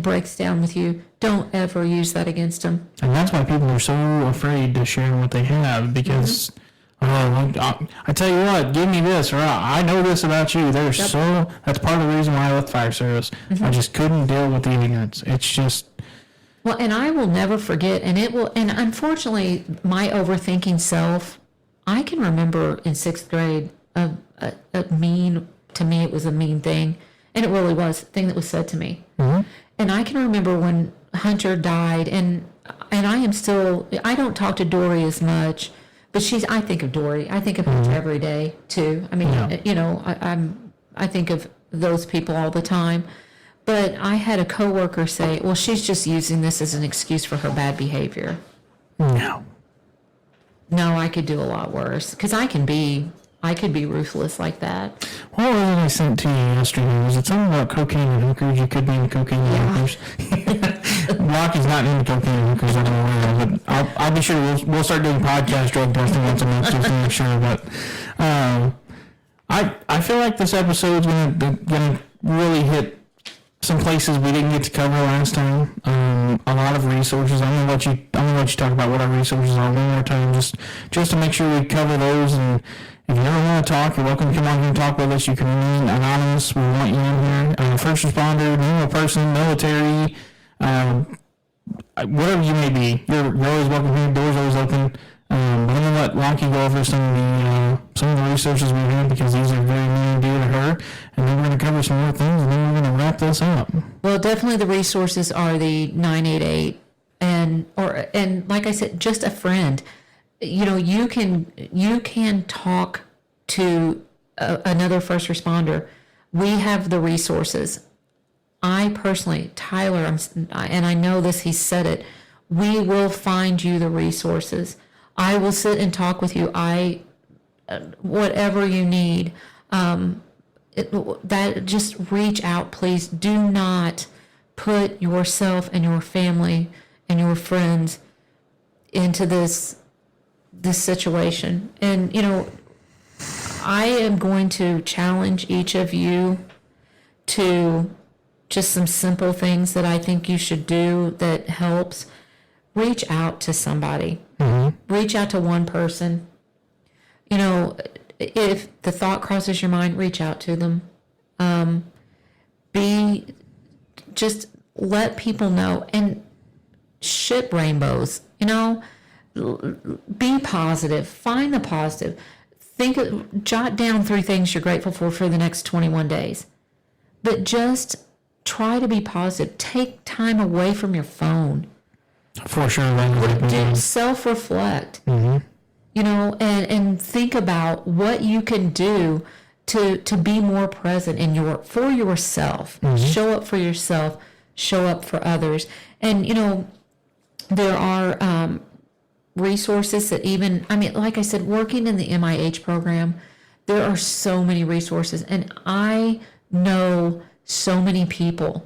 breaks down with you, don't ever use that against them. And that's why people are so afraid to share what they have, because I tell you what, give me this, or I know this about you. That's part of the reason why I left fire service. I just couldn't deal with the ignorance. It's just, well, and I will never forget, and unfortunately, my overthinking self, I can remember in 6th grade a mean, to me it was a mean thing, and it really was, a thing that was said to me. And I can remember when Hunter died, and I am still, I don't talk to Dory as much, but I think of Dory. I think of her every day too. I mean, I think of those people all the time. But I had a coworker say, well, she's just using this as an excuse for her bad behavior. No, I could do a lot worse, because I could be ruthless like that. What was it I sent to you yesterday? Was it something about cocaine and hookers? You could be in cocaine and hookers. Rocky's not into cocaine because I'm aware of it. I'll be sure we'll start doing podcast drug testing once a month just to make sure. But I feel like this episode's gonna really hit some places we didn't get to cover last time. A lot of resources. I'm gonna let you talk about what our resources are one more time, just to make sure we cover those. And if you ever want to talk, you're welcome to come on here and talk with us. You can remain anonymous. We want you in here. First responder, normal person, military, whatever you may be. You're always welcome here. Doors always open. But I'm gonna let Lockie go over some of the resources we have because these are very near and dear to her, and then we're gonna cover some more things, and then we're gonna wrap this up. Well, definitely the resources are the 988, and like I said, just a friend. You know, you can talk to another first responder. We have the resources. I personally, Tyler, and I know this, he said it. We will find you the resources. I will sit and talk with you. Whatever you need, just reach out, please. Do not put yourself and your family and your friends into this situation. And, you know, I am going to challenge each of you to just some simple things that I think you should do that helps. Reach out to somebody. Mm-hmm. Reach out to one person. You know, if the thought crosses your mind, reach out to them. Just let people know and ship rainbows. You know, be positive. Find the positive. Jot down 3 things you're grateful for the next 21 days. But just try to be positive. Take time away from your phone. For sure. Self-reflect. Mm-hmm. You know, and think about what you can do to be more present for yourself. Mm-hmm. Show up for yourself. Show up for others. And, you know, there are resources that like I said, working in the MIH program, there are so many resources. And I know so many people.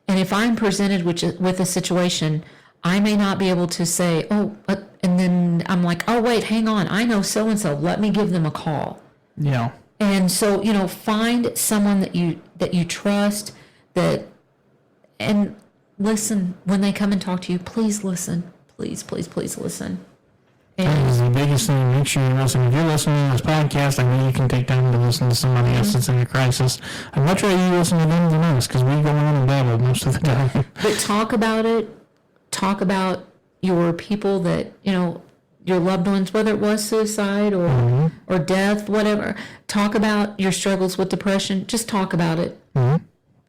And if I'm presented with a situation, I may not be able to say, and then I'm like, oh, wait, hang on. I know so-and-so. Let me give them a call. Yeah. And so, you know, find someone that you trust, and listen when they come and talk to you. Please listen. Please, please, please listen. That is the biggest thing. Make sure you listen. If you're listening to this podcast, I know you can take time to listen to somebody else that's in a crisis. I'd much rather you listen to them than us because we go on and babble most of the time. But talk about it. Talk about your people that, you know, your loved ones, whether it was suicide or death, whatever. Talk about your struggles with depression. Just talk about it. Mm-hmm.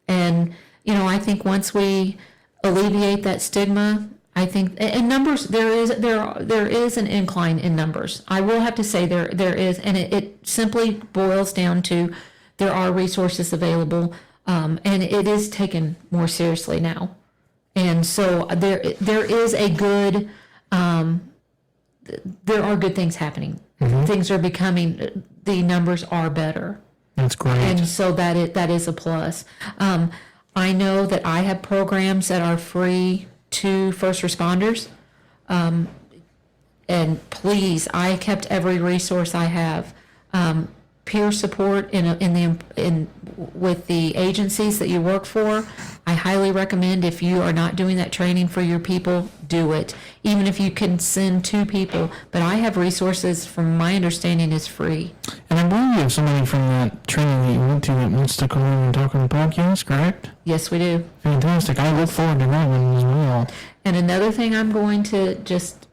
And, you know, I think once we alleviate that stigma, I think, and numbers, there is an incline in numbers. I will have to say there is, and it simply boils down to there are resources available, and it is taken more seriously now. And so there is a good, there are good things happening. Mm-hmm. Things are becoming, the numbers are better. That's great. And so that is a plus. I know that I have programs that are free to first responders. And please, I kept every resource I have. Peer support with the agencies that you work for. I highly recommend, if you are not doing that training for your people, do it. Even if you can send 2 people. But I have resources, from my understanding, is free. And I believe you have somebody from that training that you went to that wants to come in and talk on the podcast, correct? Yes, we do. Fantastic. I look forward to that one as well. And another thing I'm going to just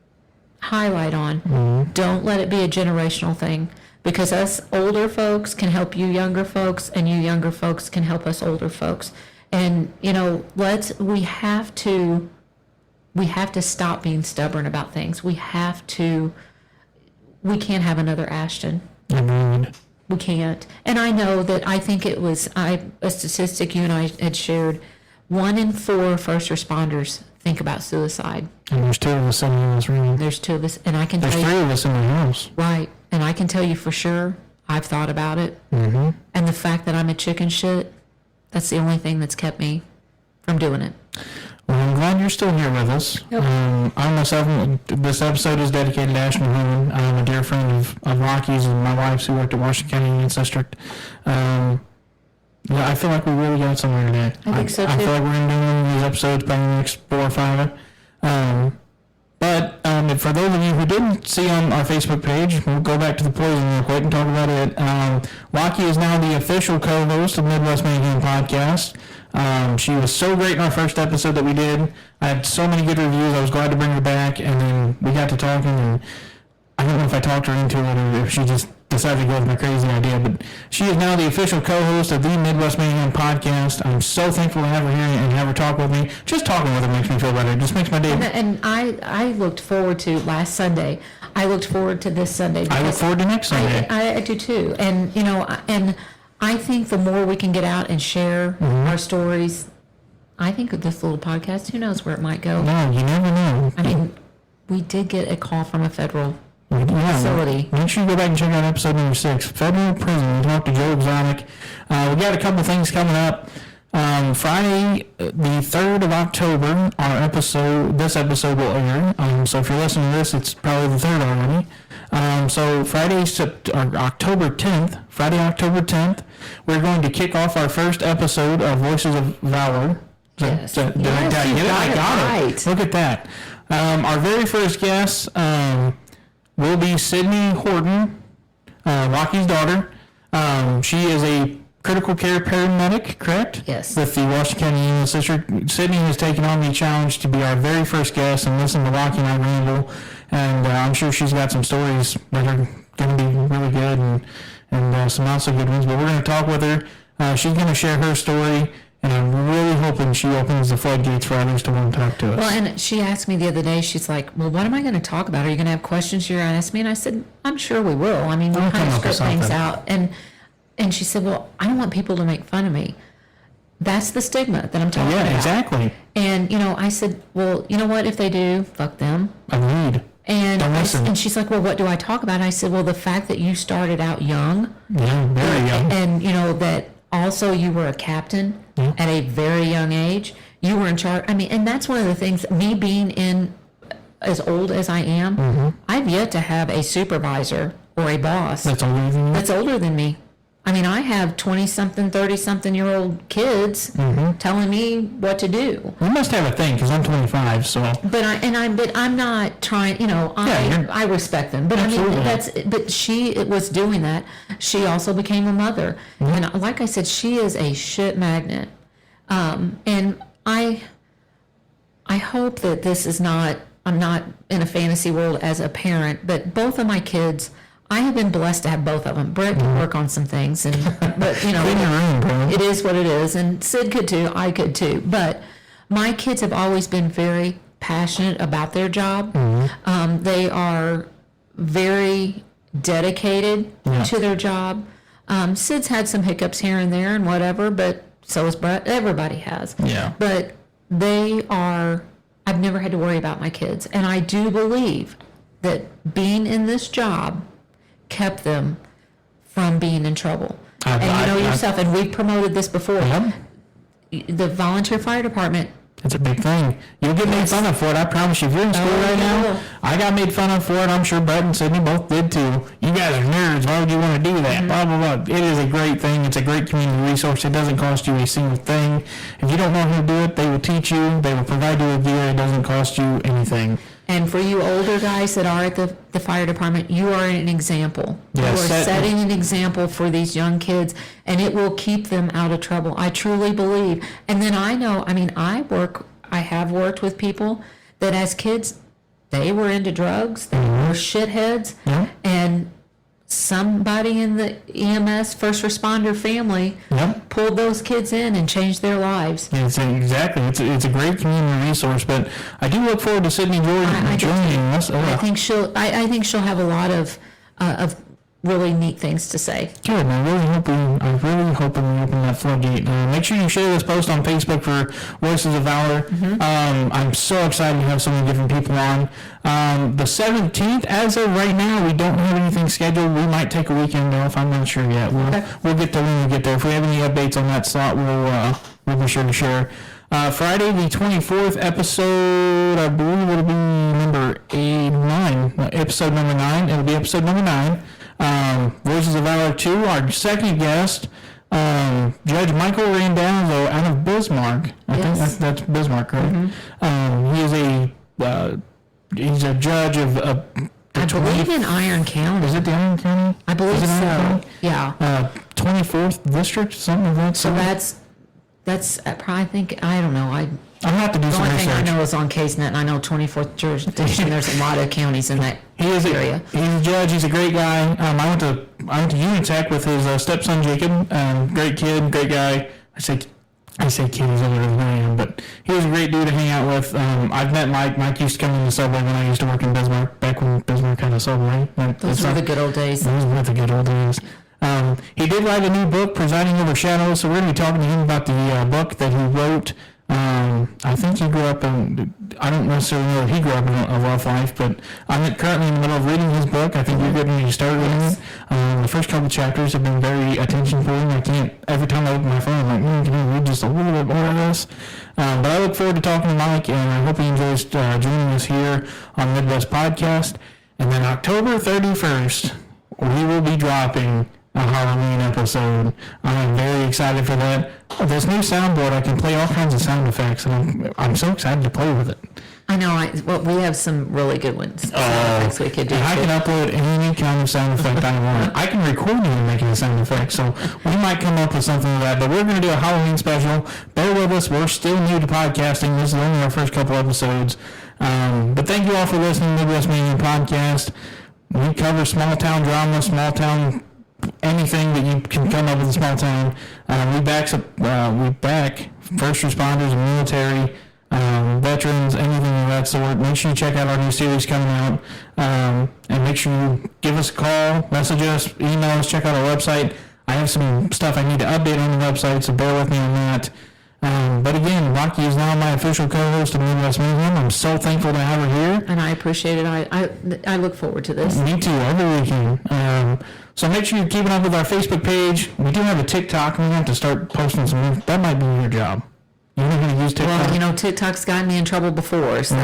highlight on, don't let it be a generational thing. Because us older folks can help you younger folks, and you younger folks can help us older folks. And, you know, we have to stop being stubborn about things. We can't have another Ashton. Agreed. We can't. And I know that, I think it was a statistic you and I had shared, 1 in 4 first responders think about suicide. And there's 2 of us sitting in this room. There's 2 of us, and I can tell you. There's 3 of us in the house. Right. And I can tell you for sure, I've thought about it. Mm-hmm. And the fact that I'm a chicken shit, that's the only thing that's kept me from doing it. I'm glad you're still here with us. Yep. I myself, this episode is dedicated to Ashton Hoon. I'm a dear friend of Rocky's and my wife's who worked at Washington County Union's District. Yeah, I feel like we really got somewhere today. I think so, I too. feel like we're going to do one of these episodes probably in the next 4 or 5. But for those of you who didn't see on our Facebook page, we'll go back to the poison real quick and talk about it. Rocky is now the official co-host of Midwest Mayhem podcast. She was so great in our first episode that we did. I had so many good reviews. I was glad to bring her back, and then we got to talking, and I don't know if I talked her into it or if she just decided to go with my crazy idea, but she is now the official co-host of the Midwest Mayhem podcast. I'm so thankful to have her here and have her talk with me. Just talking with her makes me feel better. It just makes my day. And I looked forward to last Sunday. I looked forward to this Sunday. I look forward to next Sunday. I do too. And, and I think the more we can get out and share our stories, I think with this little podcast, who knows where it might go. No, you never know. I mean, we did get a call from a federal facility. Make sure you go back and check out episode number 6, Federal Prison. We talked to Joe Exotic. We got a couple things coming up. Friday, the 3rd of October, this episode will air. So if you're listening to this, it's probably the 3rd already. So Friday, October 10th, we're going to kick off our first episode of Voices of Valor. Yes. Did I Yes, tell you? you got I it got it. right. Look at that. Our very first guest will be Sydney Horton, Rocky's daughter. She is a critical care paramedic, correct? Yes. With the Washington County Union's District. Sydney has taken on the challenge to be our very first guest and listen to Rocky and I ramble. And I'm sure she's got some stories that are going to be really good and some not so good ones. But we're going to talk with her. She's going to share her story. And I'm really hoping she opens the floodgates for others to want to talk to us. Well, and she asked me the other day, she's like, well, what am I going to talk about? Are you going to have questions you're going to ask me? And I said, I'm sure we will. I mean, we I'll kind of come up with script things something. out. And she said, well, I don't want people to make fun of me. That's the stigma that I'm talking about. Yeah, exactly. And, I said, well, you know what? If they do, fuck them. Agreed. And, Don't listen. and she's like, well, what do I talk about? And I said, well, the fact that you started out young. Yeah, very young. And, that also you were a captain at a very young age. You were in charge. I mean, and that's one of the things, me being in as old as I am, I've yet to have a supervisor or a boss That's older than you? that's older than me. I mean, I have 20-something, 30-something-year-old kids telling me what to do. You must have a thing, because I'm 25, so... But I'm not trying. I respect them. But Absolutely. I mean, but she was doing that. She also became a mother, and like I said, she is a shit magnet. And I hope that this is not. I'm not in a fantasy world as a parent, but both of my kids. I have been blessed to have both of them. Brett can work on some things, but Clean your room, bro. it is what it is. And Sid could too. I could too. But my kids have always been very passionate about their job. They are very dedicated to their job. Sid's had some hiccups here and there and whatever, but so has Brett. Everybody has. Yeah. But they are. I've never had to worry about my kids, and I do believe that being in this job kept them from being in trouble. And yourself, and we've promoted this before. The volunteer fire department. It's a big thing. You'll get made fun of for it, I promise you. If you're in school right you now, will. I got made fun of for it. I'm sure Brett and Sydney both did too. You guys are nerds. Why would you want to do that? Blah, blah, blah. It is a great thing. It's a great community resource. It doesn't cost you a single thing. If you don't know how to do it, they will teach you. They will provide you with gear. It doesn't cost you anything. And for you older guys that are at the fire department, you are an example. Yeah, you are setting an example for these young kids, and it will keep them out of trouble. I truly believe. And then I know, I have worked with people that as kids, they were into drugs, they were shitheads, and somebody in the EMS first responder family pulled those kids in and changed their lives. Exactly. It's a great community resource, but I do look forward to Sydney Jordan joining us. I think she'll have a lot of really neat things to say. Good. I'm really hoping we open that floodgate. Make sure you share this post on Facebook for Voices of Valor. I'm so excited to have so many different people on. The 17th, as of right now, we don't have anything scheduled. We might take a weekend off. I'm not sure yet. We'll get there when we get there. If we have any updates on that slot, we'll be sure to share. Friday the 24th episode, I believe it'll be episode number 9. It'll be episode number 9. Voices of Valor 2, our second guest, Judge Michael Randazzo out of Bismarck. I think that's Bismarck, right? Mm-hmm. He's a judge of I believe in Iron County. Is it the Iron County? I believe so. Yeah. 24th district, something like that. So that's probably, I think, I don't know. I'm gonna have to do some research. The only thing I know is on CaseNet, and I know 24th jurisdiction. There's a lot of counties in that area. He's a judge. He's a great guy. I went to Union Tech with his stepson Jacob. Great kid, great guy. I say kid, he's older than I am, but he was a great dude to hang out with. I've met Mike. Mike used to come in the subway when I used to work in Bismarck, back when Bismarck had a subway. Those were the good old days. Those were the good old days. He did write a new book, Presiding Over Shadows, so we're going to be talking to him about the book that he wrote. I think he grew up in, I don't necessarily know that he grew up in a rough life, but I'm currently in the middle of reading his book. I think you're getting ready to start reading it. The first couple chapters have been very attention-pulling. Every time I open my phone, I'm like, can I read just a little bit more of this? But I look forward to talking to Mike, and I hope he enjoys joining us here on Midwest Podcast. And then October 31st, we will be dropping a Halloween episode. I'm very excited for that. This new soundboard, I can play all kinds of sound effects, and I'm so excited to play with it. I know. We have some really good ones. Sound effects we could do. I can upload any kind of sound effect I want. I can record you making a sound effect, so we might come up with something like that. But we're going to do a Halloween special. Bear with us. We're still new to podcasting. This is only our first couple episodes. But thank you all for listening to the Midwest Mayhem Podcast. We cover small town drama, small town anything that you can come up with in a small town. We back first responders and military, veterans, anything of that sort. Make sure you check out our new series coming out, and make sure you give us a call, message us, email us, check out our website. I have some stuff I need to update on the website, so bear with me on that. But again, Rocky is now my official co-host of Midwest Mayhem. I'm so thankful to have her here. And I appreciate it. I look forward to this. Me too, every weekend. So make sure you're keeping up with our Facebook page. We do have a TikTok, and we have to start posting some. That might be your job. You know how to use TikTok? Well, TikTok's gotten me in trouble before. So.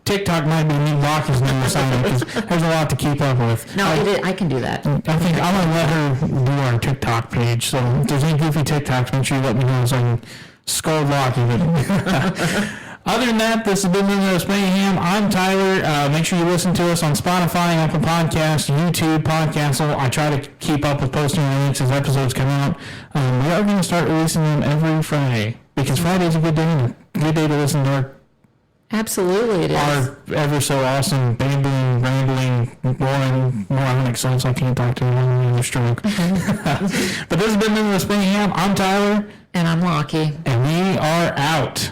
TikTok might be me Rocky's new assignment because there's a lot to keep up with. No, I can do that. I think I'm going to let her do our TikTok page. So if there's any goofy TikToks, make sure you let me know so I can scold Rocky. Other than that, this has been Midwest Mayhem. I'm Tyler. Make sure you listen to us on Spotify, Apple Podcasts, YouTube, Podcastle. I try to keep up with posting links as episodes come out. We are going to start releasing them every Friday because Friday's a good day to listen to our Absolutely, it is. Our ever so awesome, rambling, boring, moronic selves I can't talk to anyone in a stroke. But this has been Midwest Mayhem. I'm Tyler. And I'm Lockie. And we are out.